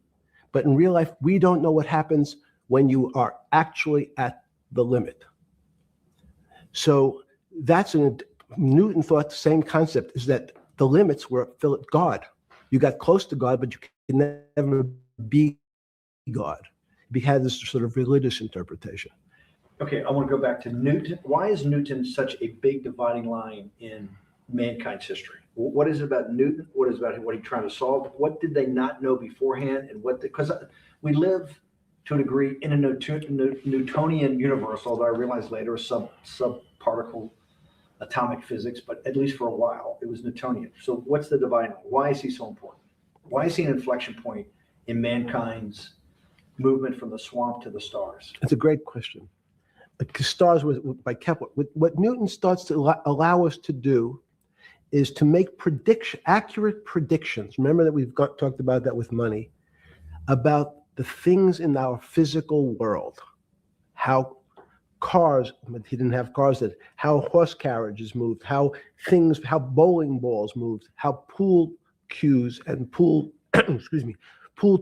But in real life, we don't know what happens when you are actually at the limit. So that's Newton thought the same concept, is that the limits were God. You got close to God, but you can never be God. We had this sort of religious interpretation. Okay, I want to go back to Newton. Why is Newton such a big dividing line in mankind's history? What is it about Newton? What is it about what he's trying to solve? What did they not know beforehand? And because we live to a degree in a Newtonian universe, although I realized later subparticle atomic physics, but at least for a while it was Newtonian. So what's the dividing line? Why is he so important? Why is he an inflection point in mankind's movement from the swamp to the stars? It's a great question. The stars was by Kepler. What Newton starts to allow us to do is to make accurate predictions. Remember that we've talked about that with money, about the things in our physical world, how cars, he didn't have cars then, how horse carriages moved, how bowling balls moved, how pool cues and pool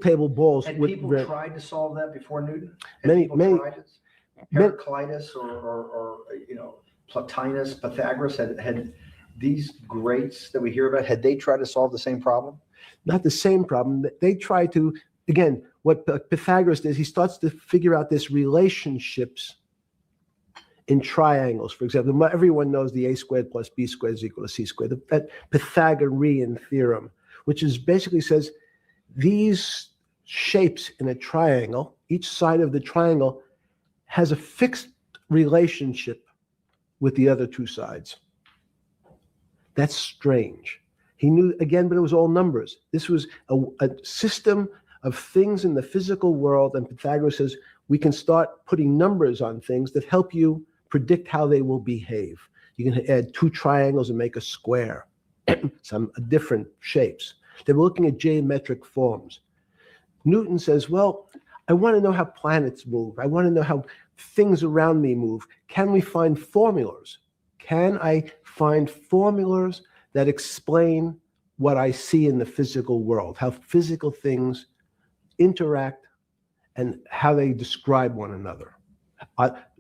table balls. And people tried to solve that before Newton? Many Heraclitus or Plotinus, Pythagoras had these greats that we hear about, had they tried to solve the same problem? Not the same problem. They try to, again, what Pythagoras does, he starts to figure out this relationships in triangles. For example, everyone knows the a squared plus b squared is equal to c squared, that Pythagorean theorem, which is basically says these shapes in a triangle, each side of the triangle has a fixed relationship with the other two sides. That's strange. He knew, again, but it was all numbers. This was a system of things in the physical world, and Pythagoras says we can start putting numbers on things that help you predict how they will behave. You can add 2 triangles and make a square, some different shapes. They were looking at geometric forms. Newton says, well, I want to know how planets move. I want to know how things around me move. Can we find formulas? Can I find formulas that explain what I see in the physical world, how physical things interact and how they describe one another?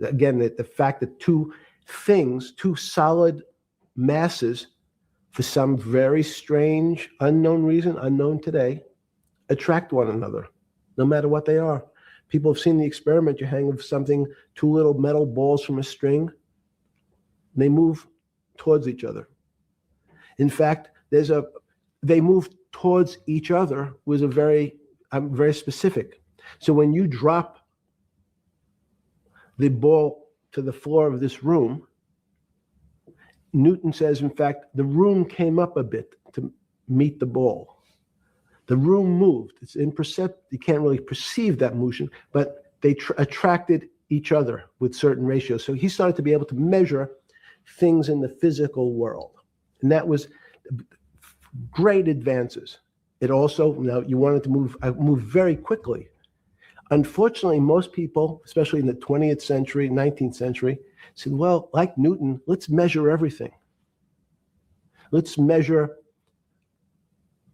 Again, the fact that 2 solid masses, for some very strange, unknown reason, unknown today, attract one another, no matter what they are. People have seen the experiment. You hang something, 2 little metal balls from a string, they move towards each other. In fact, they move towards each other was very specific. So when you drop the ball to the floor of this room, Newton says, in fact, the room came up a bit to meet the ball. The room moved. It's imperceptible. You can't really perceive that motion, but they attracted each other with certain ratios. So he started to be able to measure things in the physical world. And that was great advances. It also, you wanted to move very quickly. Unfortunately, most people, especially in the 20th century, 19th century, said, well, like Newton, let's measure everything. Let's measure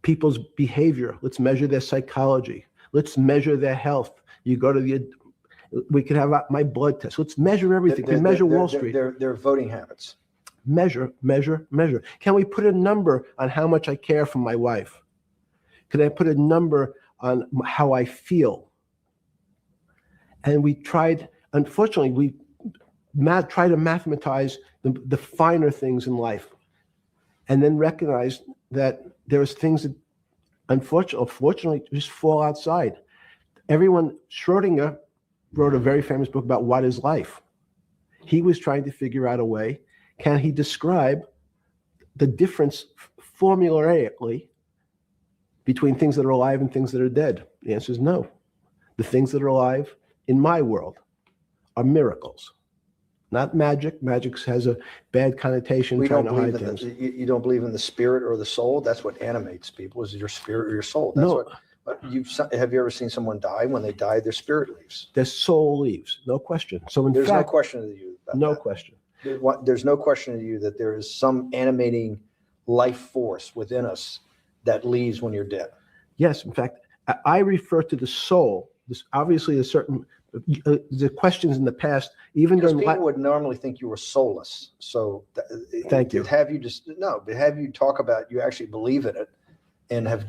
people's behavior. Let's measure their psychology. Let's measure their health. You go to we could have my blood test. Let's measure everything. We measure Wall Street. Their voting habits. Measure. Can we put a number on how much I care for my wife? Could I put a number on how I feel? And we tried, unfortunately, we try to mathematize the finer things in life, and then recognize that there's things that unfortunately just fall outside. Schrodinger wrote a very famous book about what is life. He was trying to figure out a way, can he describe the difference formulaically between things that are alive and things that are dead? The answer is no. The things that are alive in my world are miracles, not magic. Magic has a bad connotation. We trying don't to hide believe in things. you don't believe in the spirit or the soul. That's what animates people, is your spirit or your soul. That's No. have you ever seen someone die? When they die, their spirit leaves. Their soul leaves, no question. So in There's no fact, question to you about no that. question. There's no question to you that there is some animating life force within us that leaves when you're dead. Yes, in fact, I refer to the soul. This obviously a certain the questions in the past, even Because during people would normally think you were soulless. So Thank you. But have you talk about you actually believe in it and have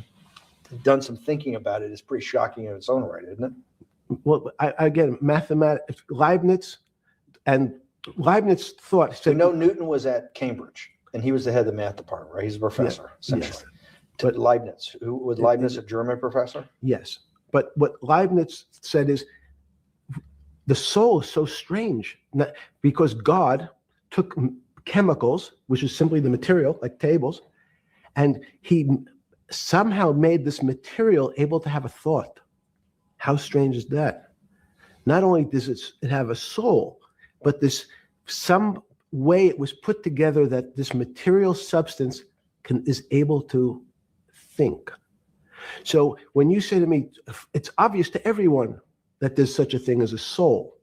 done some thinking about it is pretty shocking in its own right, isn't it? well, again, mathematics, Leibniz thought. So Newton was at Cambridge and he was the head of the math department, right? He's a professor, essentially. Yes. But Leibniz, was Leibniz a German professor? Yes, but what Leibniz said is the soul is so strange because God took chemicals, which is simply the material, like tables, and he somehow made this material able to have a thought. How strange is that? Not only does it have a soul, but this some way it was put together that this material substance is able to think. So when you say to me, it's obvious to everyone that there's such a thing as a soul.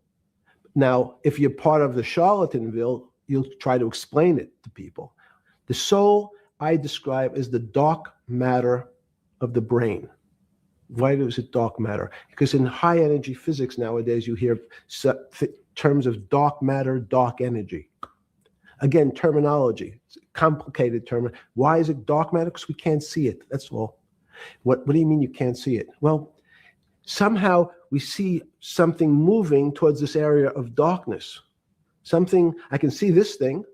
Now, if you're part of the Charlatanville, you'll try to explain it to people. The soul I describe as the dark matter of the brain. Why is it dark matter? Because in high energy physics nowadays, you hear terms of dark matter, dark energy. Again, terminology, it's a complicated term. Why is it dark matter? Because we can't see it, that's all. What do you mean you can't see it? Well, somehow we see something moving towards this area of darkness. Something, I can see this thing.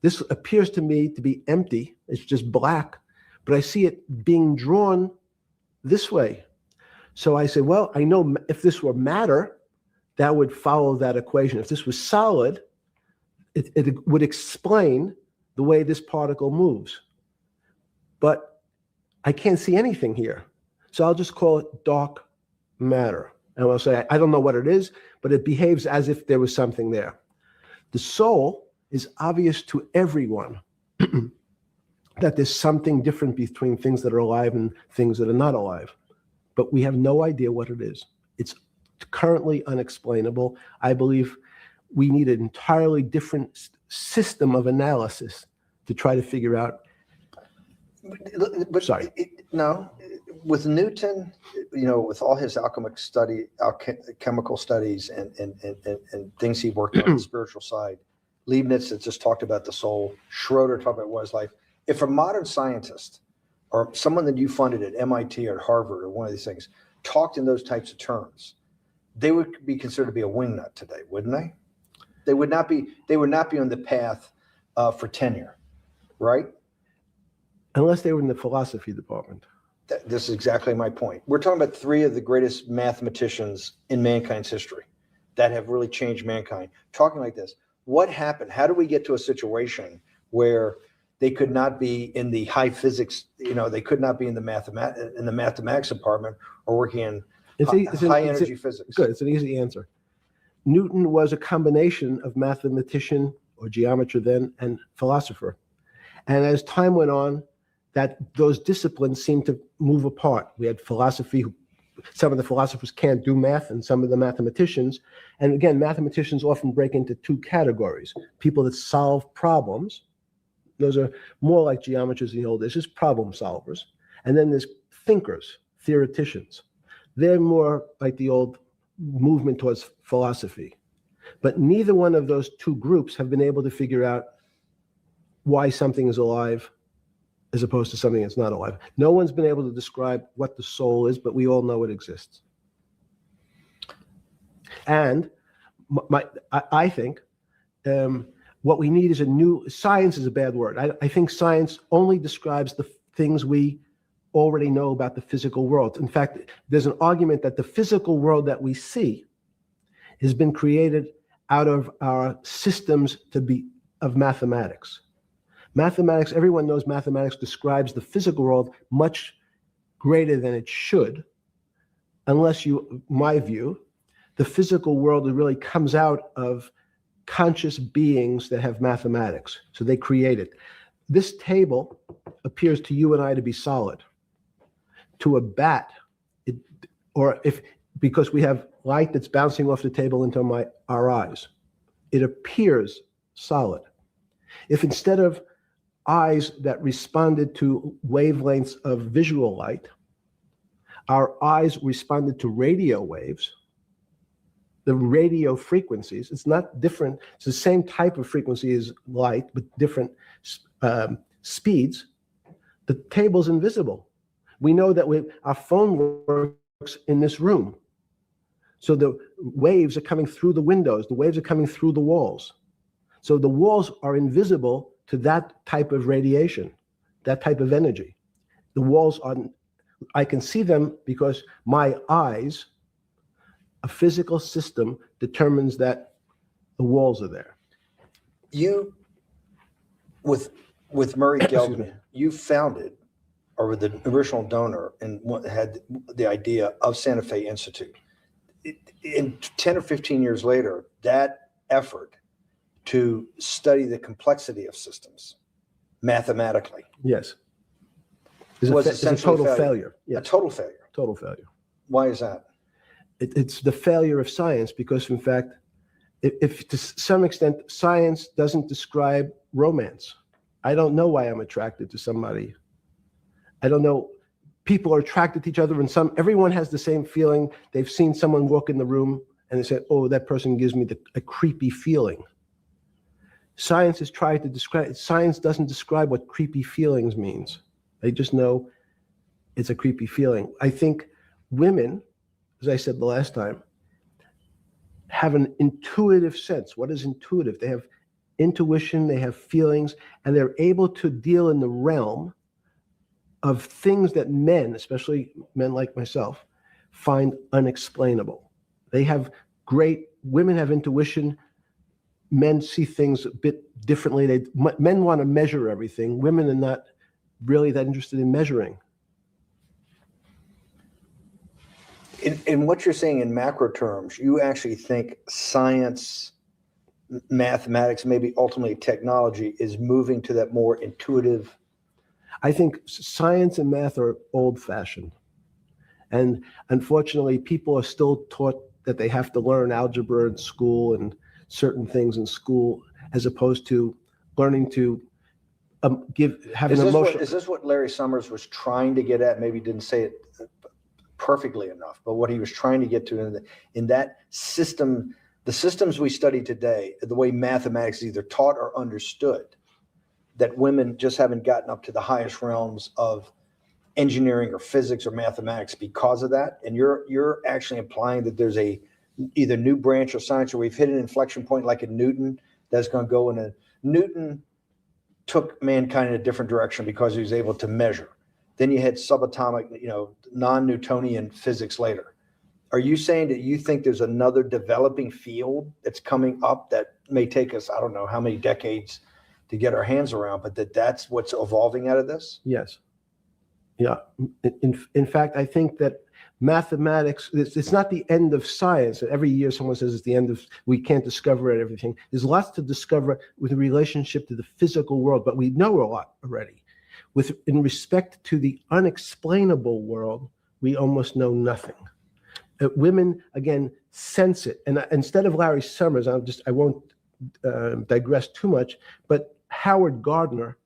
This appears to me to be empty. It's just black, but I see it being drawn this way. So I say, well, I know if this were matter, that would follow that equation. If this was solid, it would explain the way this particle moves. But I can't see anything here. So I'll just call it dark matter. And I'll say, I don't know what it is, but it behaves as if there was something there. The soul is obvious to everyone that there's something different between things that are alive and things that are not alive. But we have no idea what it is. It's currently unexplainable. I believe we need an entirely different system of analysis to try to figure out. But Sorry. No, with Newton, with all his alchemical studies and things he worked on the spiritual side, Leibniz had just talked about the soul, Schroeder talked about what is life. If a modern scientist or someone that you funded at MIT or at Harvard or one of these things talked in those types of terms, they would be considered to be a wingnut today, wouldn't they? They would not be on the path for tenure, right? Unless they were in the philosophy department. This is exactly my point. We're talking about three of the greatest mathematicians in mankind's history that have really changed mankind. Talking like this, what happened? How do we get to a situation where they could not be in the high physics, they could not be in the mathematics department or working in high energy physics? Good, it's an easy answer. Newton was a combination of mathematician or geometer then and philosopher. And as time went on, those disciplines seemed to move apart. We had philosophy. Some of the philosophers can't do math, and some of the mathematicians. And again, mathematicians often break into two categories: people that solve problems. Those are more like geometers in the old days, just problem solvers. And then there's thinkers, theoreticians. They're more like the old movement towards philosophy. But neither one of those two groups have been able to figure out why something is alive as opposed to something that's not alive. No one's been able to describe what the soul is, but we all know it exists. And I think what we need is science is a bad word. I think science only describes the things we already know about the physical world. In fact, there's an argument that the physical world that we see has been created out of our systems of mathematics. Mathematics, everyone knows mathematics describes the physical world much greater than it should, unless my view, the physical world really comes out of conscious beings that have mathematics. So they create it. This table appears to you and I to be solid. To a bat, because we have light that's bouncing off the table into our eyes, it appears solid. If instead of eyes that responded to wavelengths of visual light, our eyes responded to radio waves, the radio frequencies, it's not different, it's the same type of frequency as light, but different speeds, the table's invisible. We know that our phone works in this room. So the waves are coming through the windows, the waves are coming through the walls. So the walls are invisible to that type of radiation, that type of energy. The walls I can see them because my eyes, a physical system determines that the walls are there. You, with Murray Geldman, you founded, or were the original donor, and had the idea of Santa Fe Institute. In 10 or 15 years later, that effort to study the complexity of systems mathematically, yes, was it's a essentially total failure. Yes. A total failure. Total failure. Why is that? It's the failure of science because, in fact, if to some extent science doesn't describe romance, I don't know why I'm attracted to somebody. I don't know. People are attracted to each other, and everyone has the same feeling. They've seen someone walk in the room, and they say, "Oh, that person gives me a creepy feeling." Science has tried to describe. Science doesn't describe what creepy feelings means. They just know it's a creepy feeling. I think women, as I said the last time, have an intuitive sense. What is intuitive? They have intuition, they have feelings, and they're able to deal in the realm of things that men, especially men like myself, find unexplainable. Women have intuition, men see things a bit differently. Men want to measure everything. Women are not really that interested in measuring. In what you're saying in macro terms, you actually think science, mathematics, maybe ultimately technology is moving to that more intuitive. I think science and math are old-fashioned. And unfortunately, people are still taught that they have to learn algebra in school and certain things in school, as opposed to learning to have an emotion. Is this what Larry Summers was trying to get at? Maybe he didn't say it perfectly enough, but what he was trying to get to in that system, the systems we study today, the way mathematics is either taught or understood, that women just haven't gotten up to the highest realms of engineering or physics or mathematics because of that. And you're actually implying that there's a either new branch of science, or we've hit an inflection point like in Newton that's going to go in Newton took mankind in a different direction because he was able to measure. Then you had subatomic, non-Newtonian physics later. Are you saying that you think there's another developing field that's coming up that may take us, I don't know how many decades to get our hands around, but that's what's evolving out of this? Yes. Yeah. In fact, I think that mathematics, it's not the end of science. Every year someone says it's the end of, we can't discover everything. There's lots to discover with relationship to the physical world, but we know a lot already. In respect to the unexplainable world, we almost know nothing. Women, again, sense it. And instead of Larry Summers, I won't digress too much, but Howard Gardner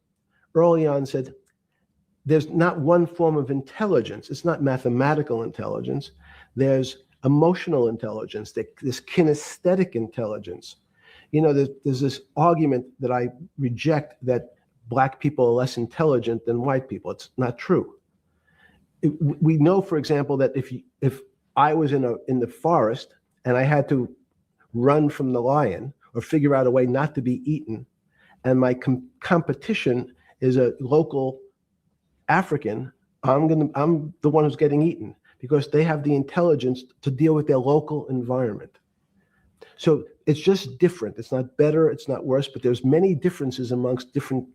early on said, there's not one form of intelligence. It's not mathematical intelligence. There's emotional intelligence, this kinesthetic intelligence. There's this argument that I reject that Black people are less intelligent than white people. It's not true. We know, for example, that if I was in the forest and I had to run from the lion or figure out a way not to be eaten, and my competition is a local African, I'm the one who's getting eaten because they have the intelligence to deal with their local environment. So it's just different. It's not better, it's not worse, but there's many differences amongst different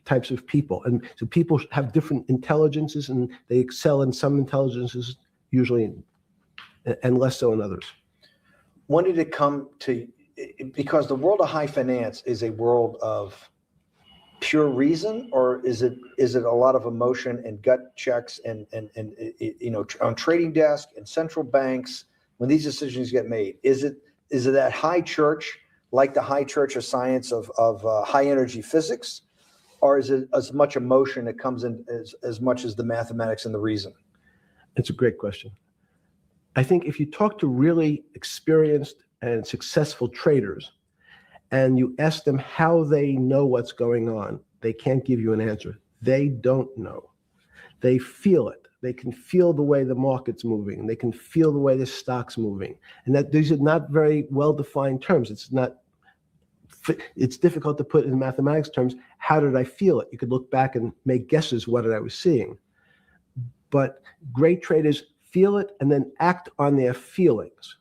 types of people. And so people have different intelligences, and they excel in some intelligences usually, and less so in others. When did it come to, because the world of high finance is a world of pure reason, or is it a lot of emotion and gut checks and on trading desk and central banks when these decisions get made? Is it that high church, like the high church of science of high energy physics, or is it as much emotion that comes in as much as the mathematics and the reason? It's a great question. I think if you talk to really experienced and successful traders and you ask them how they know what's going on, they can't give you an answer. They don't know. They feel it. They can feel the way the market's moving. They can feel the way the stock's moving. And that these are not very well-defined terms. It's difficult to put in mathematics terms. How did I feel it? You could look back and make guesses what I was seeing. But great traders feel it and then act on their feelings.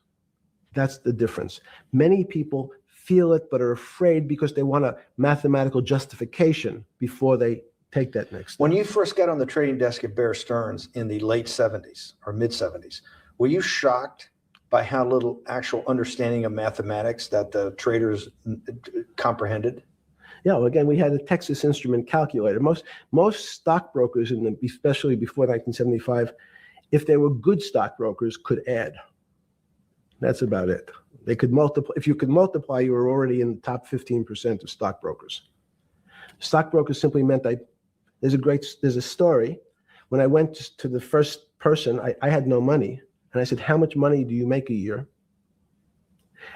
That's the difference. Many people feel it but are afraid because they want a mathematical justification before they take that next step. When you first got on the trading desk at Bear Stearns in the late 70s or mid 70s, were you shocked by how little actual understanding of mathematics that the traders comprehended? Yeah, well, again, we had a Texas Instrument calculator. Most stockbrokers, especially before 1975, if they were good stockbrokers, could add. That's about it. They could multiply. If you could multiply, you were already in the top 15% of stockbrokers. Stockbrokers simply meant there's a story. When I went to the first person, I had no money. And I said, how much money do you make a year?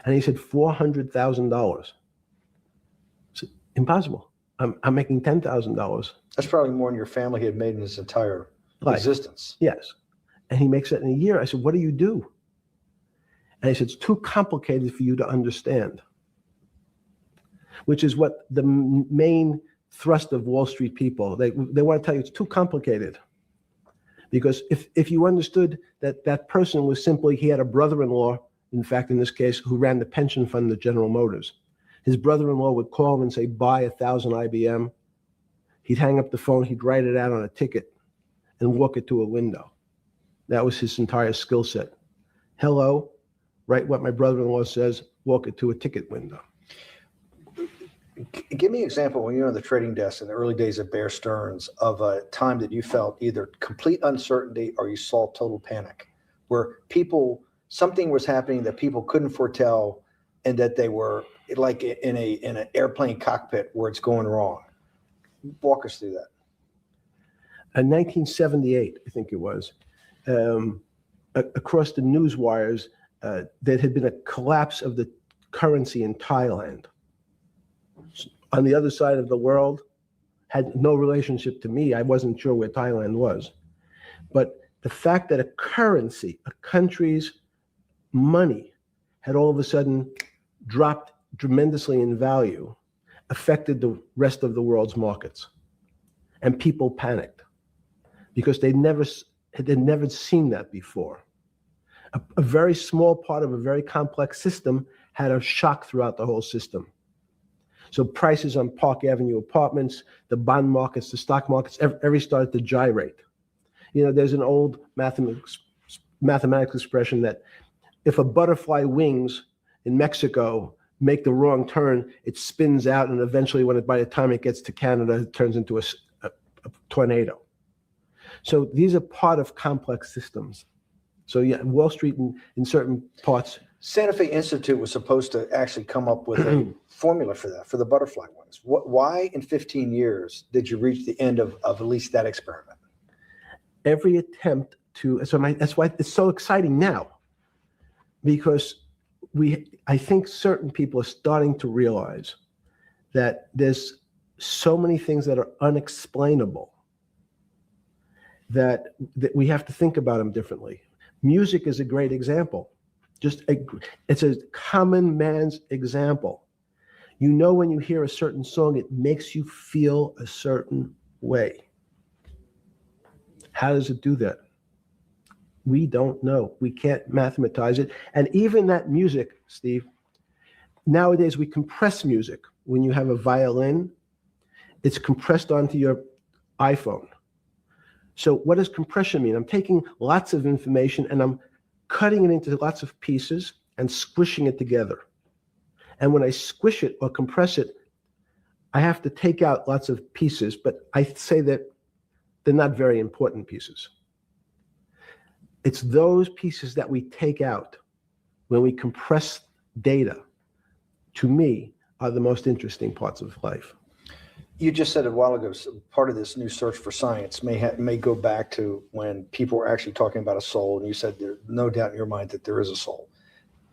And he said, $400,000. Impossible. I'm making $10,000. That's probably more than your family had made in its entire Life. existence. Yes. And he makes it in a year. I said, what do you do? And he said, it's too complicated for you to understand, which is what the main thrust of Wall Street people, they want to tell you it's too complicated. Because if you understood that person was simply, he had a brother-in-law, in fact, in this case, who ran the pension fund at General Motors. His brother-in-law would call him and say, buy 1,000 IBM. He'd hang up the phone, he'd write it out on a ticket and walk it to a window. That was his entire skill set. Hello, write what my brother-in-law says, walk it to a ticket window. Give me an example when you're on the trading desk in the early days of Bear Stearns of a time that you felt either complete uncertainty or you saw total panic, where something was happening that people couldn't foretell and that they were like in an airplane cockpit where it's going wrong. Walk us through that. In 1978, I think it was, across the news wires, there had been a collapse of the currency in Thailand. On the other side of the world, had no relationship to me. I wasn't sure where Thailand was. But the fact that a currency, a country's money, had all of a sudden dropped tremendously in value, affected the rest of the world's markets. And people panicked because they'd never seen that before. A very small part of a very complex system had a shock throughout the whole system. So prices on Park Avenue apartments, the bond markets, the stock markets, every started to gyrate. There's an old mathematics expression that if a butterfly wings in Mexico make the wrong turn, it spins out, and eventually, by the time it gets to Canada, it turns into a tornado. So these are part of complex systems. So yeah, Wall Street in certain parts. Santa Fe Institute was supposed to actually come up with a formula for that, for the butterfly wings. Why in 15 years did you reach the end of at least that experiment? Every attempt that's why it's so exciting now, because I think certain people are starting to realize that there's so many things that are unexplainable that we have to think about them differently. Music is a great example. It's a common man's example. When you hear a certain song, it makes you feel a certain way. How does it do that? We don't know. We can't mathematize it. And even that music, Steve, Nowadays, we compress music. When you have a violin, it's compressed onto your iPhone. So what does compression mean? I'm taking lots of information and I'm cutting it into lots of pieces and squishing it together. And when I squish it or compress it, I have to take out lots of pieces, but I say that they're not very important pieces. It's those pieces that we take out when we compress data, to me, are the most interesting parts of life. You just said a while ago, part of this new search for science may go back to when people were actually talking about a soul, and you said there's no doubt in your mind that there is a soul.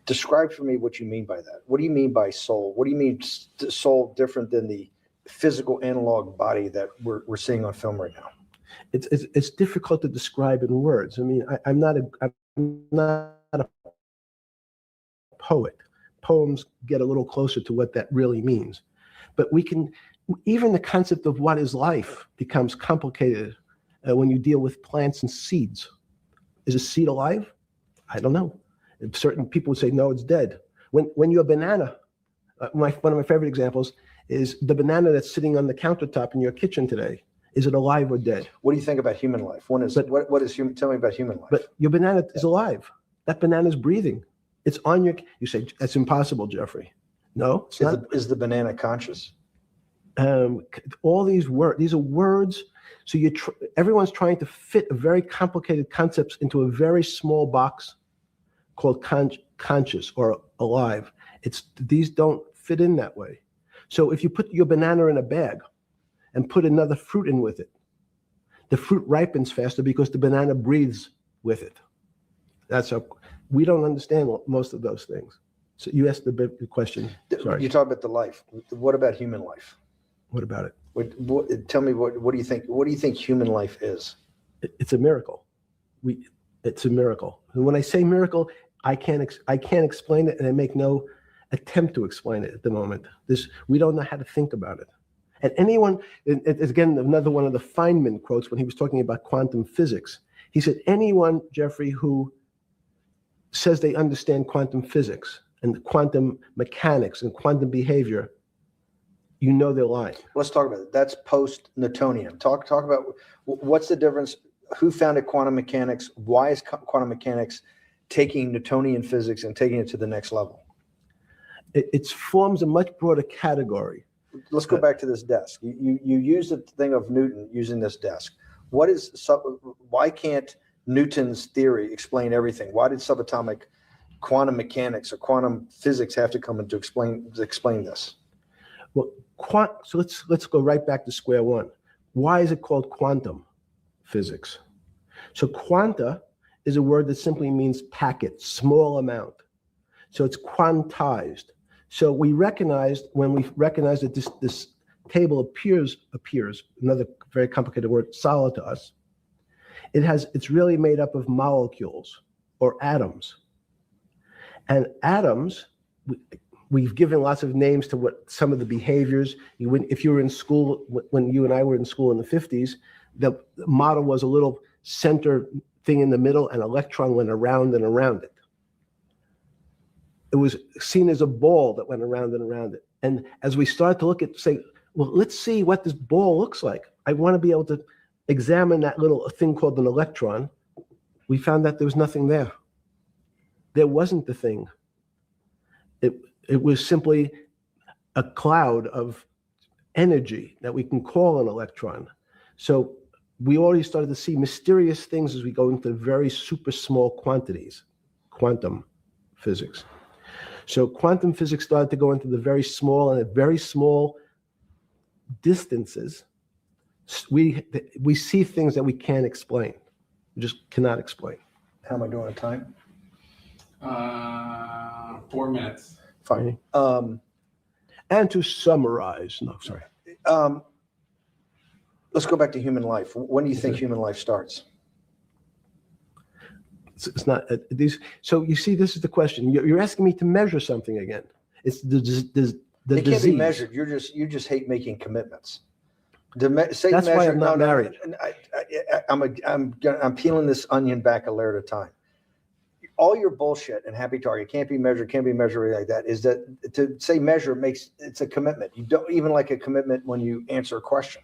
Describe for me what you mean by that. What do you mean by soul? What do you mean soul different than the physical analog body that we're seeing on film right now? It's difficult to describe in words. I mean, I'm not a poet. Poems get a little closer to what that really means. But even the concept of what is life becomes complicated when you deal with plants and seeds. Is a seed alive? I don't know. Certain people would say, no, it's dead. When you're a banana, one of my favorite examples is the banana that's sitting on the countertop in your kitchen today. Is it alive or dead? What do you think about human life? What is human? Tell me about human life. But your banana is alive. That banana is breathing. It's on your. You say that's impossible, Jeffrey. No, it's not. Is the banana conscious? All these words. These are words. So everyone's trying to fit a very complicated concepts into a very small box called conscious or alive. These don't fit in that way. So if you put your banana in a bag and put another fruit in with it, the fruit ripens faster because the banana breathes with it. We don't understand most of those things. So you asked the big question. Sorry. You talk about the life. What about human life? What about it? Tell me what do you think? What do you think human life is? It's a miracle. It's a miracle. And when I say miracle, I can't explain it, and I make no attempt to explain it at the moment. We don't know how to think about it. And anyone, it's again another one of the Feynman quotes when he was talking about quantum physics. He said, anyone, Jeffrey, who says they understand quantum physics and quantum mechanics and quantum behavior, they're lying. Let's talk about it. That's post-Newtonian. Talk about what's the difference. Who founded quantum mechanics? Why is quantum mechanics taking Newtonian physics and taking it to the next level? It forms a much broader category. Let's go back to this desk. You use the thing of Newton using this desk. Why can't Newton's theory explain everything? Why did subatomic quantum mechanics or quantum physics have to come in to explain this? Well, so let's go right back to square one. Why is it called quantum physics? So quanta is a word that simply means packet, small amount. So it's quantized. So when we recognize that this table appears, another very complicated word, solid to us, it's really made up of molecules or atoms. And atoms, we've given lots of names to what some of the behaviors. If you were in school, when you and I were in school in the 50s, the model was a little center thing in the middle, and an electron went around and around it. It was seen as a ball that went around and around it. And as we started to look at, say, well, let's see what this ball looks like. I want to be able to examine that little thing called an electron. We found that there was nothing there. There wasn't the thing. It was simply a cloud of energy that we can call an electron. So we already started to see mysterious things as we go into very super small quantities, quantum physics. So quantum physics started to go into the very small, and at very small distances, we see things that we can't explain. We just cannot explain. How am I doing on time? 4 minutes. Fine. And to summarize, no, sorry. Let's go back to human life. When do you think human life starts? It's not these. So you see, this is the question. You're asking me to measure something again. It's the disease. It can't be measured. You just hate making commitments. That's why I'm not married. I'm peeling this onion back a layer at a time. all your bullshit and happy target can't be measured like that, is that to say measure it's a commitment. You don't even like a commitment when you answer a question.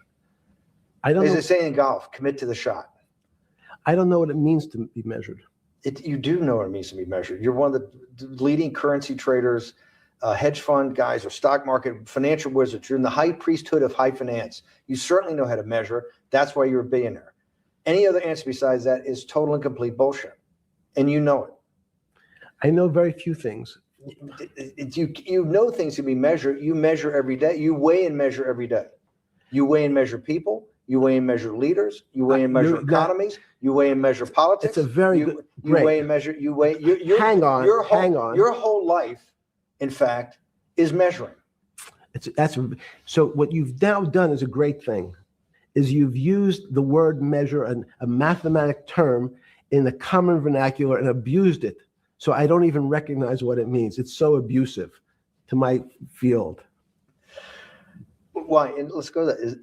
I don't As know. they say in golf, commit to the shot. I don't know what it means to be measured. You do know what it means to be measured. You're one of the leading currency traders, hedge fund guys, or stock market financial wizards. You're in the high priesthood of high finance. You certainly know how to measure. That's why you're a billionaire. Any other answer besides that is total and complete bullshit. And you know it. I know very few things. You know things can be measured. You measure every day. You weigh and measure every day. You weigh and measure people. You weigh and measure leaders. You weigh and measure economies. You weigh and measure politics. It's a very good. You great. weigh and measure. You weigh. Hang on. Your whole life, in fact, is measuring. So what you've now done is a great thing. Is you've used the word measure, a mathematic term, in the common vernacular and abused it. So I don't even recognize what it means. It's so abusive to my field. Why? And let's go to that.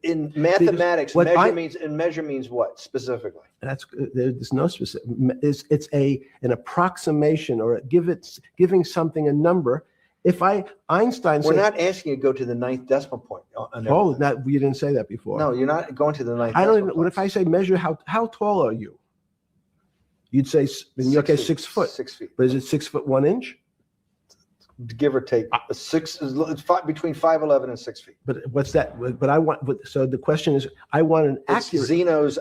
In mathematics, measure means what specifically? There's no specific. It's an approximation, or giving something a number. Einstein We're said, not asking you to go to the 9th decimal point. You didn't say that before. No, you're not going to the 9th. I don't even. What if I say measure how tall are you? You'd say, in your case, 6 foot. 6 feet. But is it 6 foot 1 inch? Give or take. It's between 5'11" and 6 feet. But what's that? So the question is, I want an accurate.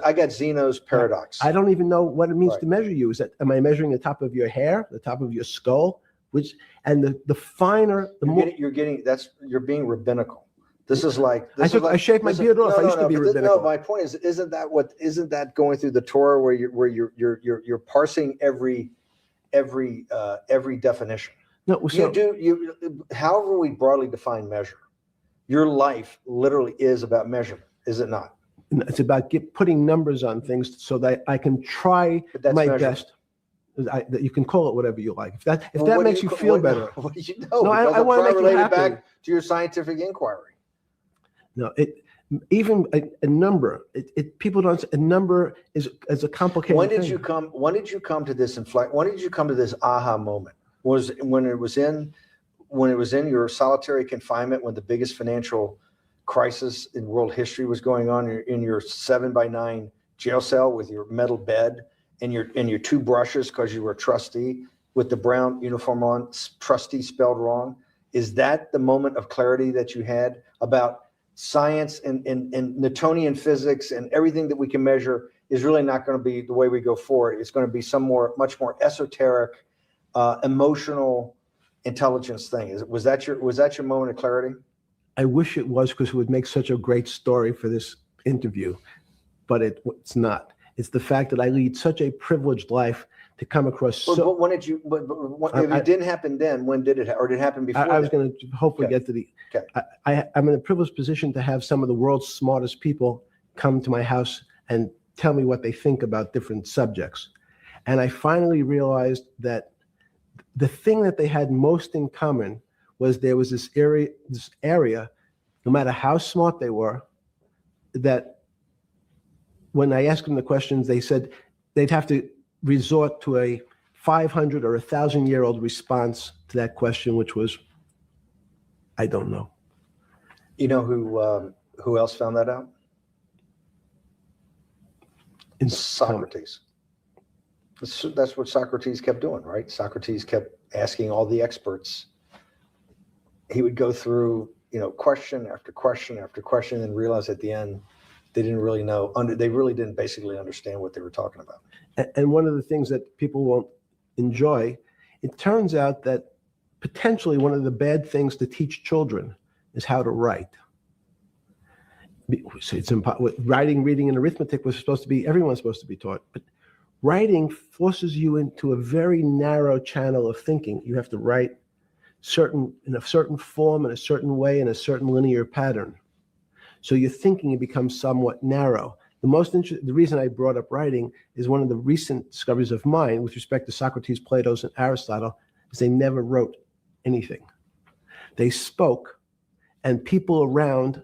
I got Zeno's paradox. I don't even know what it means to measure you. Am I measuring the top of your hair, the top of your skull? The finer, the more. You're being rabbinical. This is like. I shaved my beard off. I used to be rabbinical. No, my point is, isn't that going through the Torah where you're parsing every definition? No, so, however we broadly define measure, your life literally is about measurement, is it not? It's about putting numbers on things so that I can try my best. You can call it whatever you like. If that makes you feel better. What do you know? No, I want to make you happy. Back to your scientific inquiry. No, even a number. People don't. A number is a complicated. When did you come to this inflection? When did you come to this aha moment? Was when it was in your solitary confinement, when the biggest financial crisis in world history was going on, in your 7x9 jail cell with your metal bed and your 2 brushes because you were a trustee with the brown uniform on, trustee spelled wrong. Is that the moment of clarity that you had about science and Newtonian physics and everything that we can measure is really not going to be the way we go forward? It's going to be much more esoteric, emotional intelligence thing. Was that your moment of clarity? I wish it was, because it would make such a great story for this interview, but it's not. It's the fact that I lead such a privileged life to come across. But when did you? If it didn't happen then, when did it? Or did it happen before? I was going to hopefully get to the. Okay. I'm in a privileged position to have some of the world's smartest people come to my house and tell me what they think about different subjects, and I finally realized that the thing that they had most in common was there was this area, no matter how smart they were, that when I asked them the questions, they said they'd have to resort to a 500 or 1,000-year-old response to that question, which was, I don't know. You know who else found that out? Socrates. That's what Socrates kept doing, right? Socrates kept asking all the experts. He would go through, question after question after question, and realize at the end they didn't really know. They really didn't basically understand what they were talking about. And one of the things that people won't enjoy, it turns out that potentially one of the bad things to teach children is how to write. So writing, reading, and arithmetic was everyone's supposed to be taught, but writing forces you into a very narrow channel of thinking. You have to write in a certain form, in a certain way, in a certain linear pattern. So your thinking becomes somewhat narrow. The reason I brought up writing is one of the recent discoveries of mine with respect to Socrates, Plato, and Aristotle is they never wrote anything. They spoke, and people around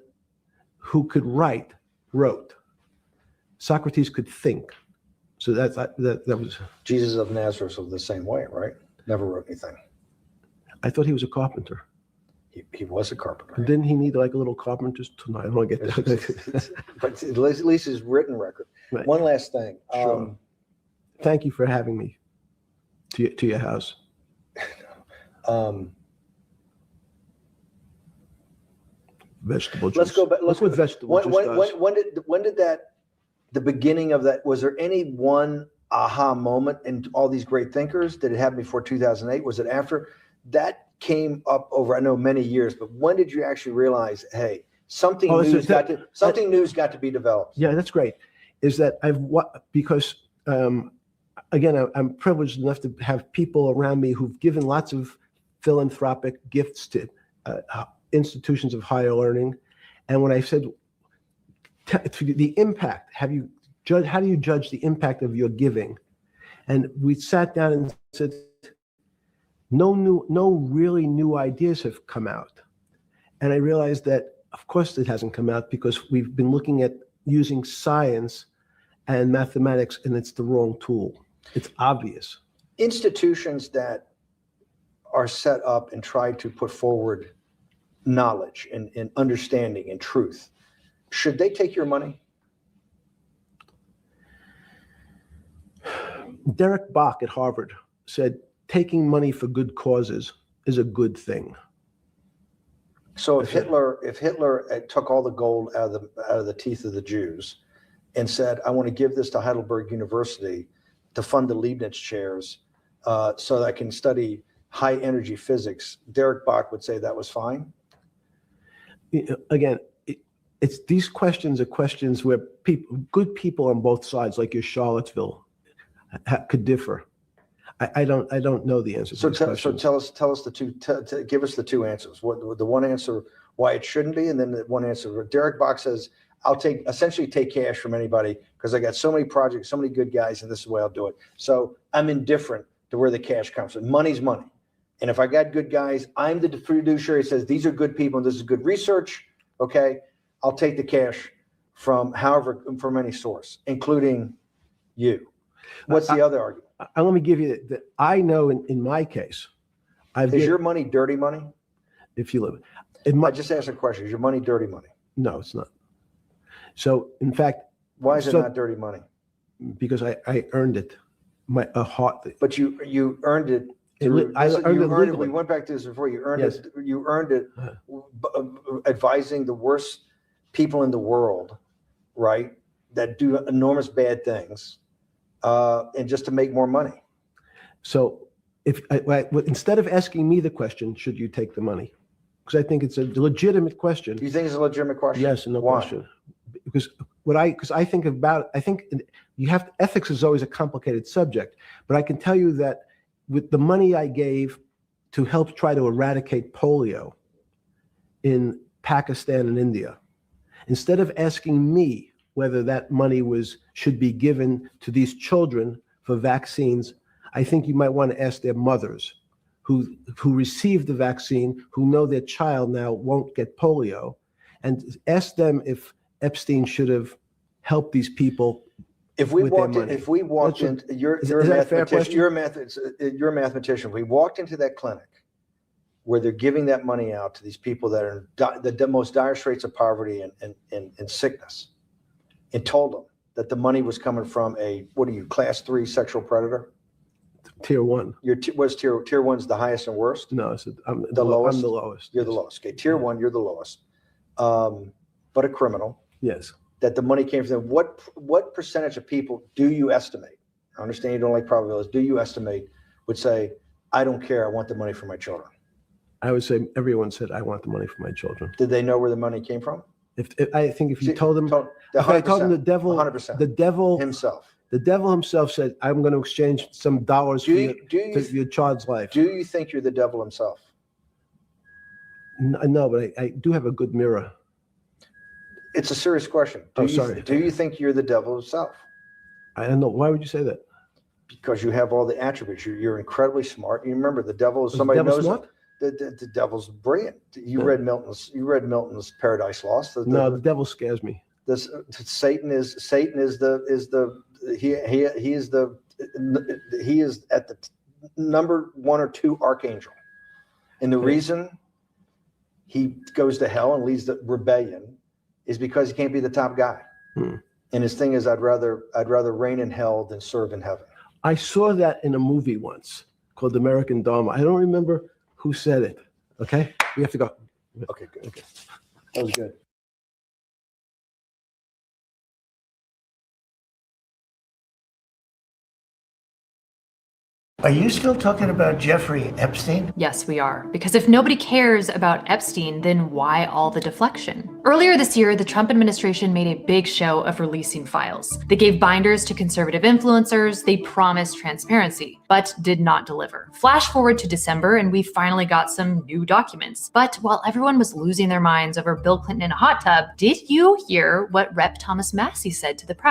who could write wrote. Socrates could think. So that was. Jesus of Nazareth was the same way, right? Never wrote anything. I thought he was a carpenter. He was a carpenter. And didn't he need like a little carpenter's tonight? I don't get that. But at least his written record. Right. One last thing. Sure. Thank you for having me to your house. Vegetable juice. Let's go back. Look what vegetable juice does. When did that, the beginning of that, was there any one aha moment in all these great thinkers? Did it happen before 2008? Was it after? That came up over, I know, many years, but when did you actually realize, hey, something new's got to be developed? Yeah, that's great. Is that because again, I'm privileged enough to have people around me who've given lots of philanthropic gifts to institutions of higher learning. And when I said the impact, how do you judge the impact of your giving? And we sat down and said, no really new ideas have come out. And I realized that, of course, it hasn't come out because we've been looking at using science and mathematics, and it's the wrong tool. It's obvious. Institutions that are set up and try to put forward knowledge and understanding and truth, should they take your money? Derek Bach at Harvard said, taking money for good causes is a good thing. So if Hitler took all the gold out of the teeth of the Jews and said, I want to give this to Heidelberg University to fund the Leibniz chairs so that I can study high energy physics, Derek Bach would say that was fine? Again, it's these questions are questions where good people on both sides, like your Charlottesville, could differ. I don't know the answer to these questions. So tell us the two. Give us the two answers. What the one answer why it shouldn't be, and then the one answer. Derek Bach says, "I'll essentially take cash from anybody because I got so many projects, so many good guys, and this is the way I'll do it. So I'm indifferent to where the cash comes from. Money's money, and if I got good guys, I'm the fiduciary. Says these are good people and this is good research. Okay, I'll take the cash from any source, including you. What's the other argument? Let me give you that. I know in my case, is your money dirty money? If you live, I just asked a question. Is your money dirty money? No, it's not. So in fact, why is it not dirty money? Because I earned it. But you earned it. We went back to this before. You earned it. You earned it advising the worst people in the world, right? That do enormous bad things. And just to make more money. So instead of asking me the question, should you take the money? Because I think it's a legitimate question. You think it's a legitimate question? Yes, no question. Because I think ethics is always a complicated subject, but I can tell you that with the money I gave to help try to eradicate polio in Pakistan and India, instead of asking me whether that money should be given to these children for vaccines, I think you might want to ask their mothers who received the vaccine, who know their child now won't get polio, and ask them if Epstein should have helped these people. You're a mathematician. If we walked into that clinic where they're giving that money out to these people that are in the most dire straits of poverty and sickness, and told them that the money was coming from class 3 sexual predator? Tier 1. Tier 1's the highest and worst? No, I'm the lowest. I'm the lowest. You're the lowest. Okay, tier 1, you're the lowest. But a criminal. Yes. That the money came from them. What percentage of people do you estimate? I understand you don't like probabilities. Do you estimate would say, I don't care, I want the money for my children? I would say everyone said, I want the money for my children. Did they know where the money came from? If you told them, I told them the devil, 100%. the devil himself said, I'm going to exchange some dollars for your child's life. Do you think you're the devil himself? No, but I do have a good mirror. It's a serious question. Sorry. Do you think you're the devil himself? I don't know. Why would you say that? Because you have all the attributes. You're incredibly smart. You remember the devil is somebody knows smart? The devil's brilliant. You read Milton's Paradise Lost. No, the devil scares me. Satan is the he is at the number 1 or 2 archangel. And the reason he goes to hell and leads the rebellion is because he can't be the top guy. And his thing is, I'd rather reign in hell than serve in heaven. I saw that in a movie once called American Dharma. I don't remember who said it. Okay, we have to go. Okay, good. Okay, that was good. Are you still talking about Jeffrey Epstein? Yes, we are. Because if nobody cares about Epstein, then why all the deflection? Earlier this year, the Trump administration made a big show of releasing files. They gave binders to conservative influencers, they promised transparency, but did not deliver. Flash forward to December, and we finally got some new documents. But while everyone was losing their minds over Bill Clinton in a hot tub, did you hear what Rep. Thomas Massey said to the press?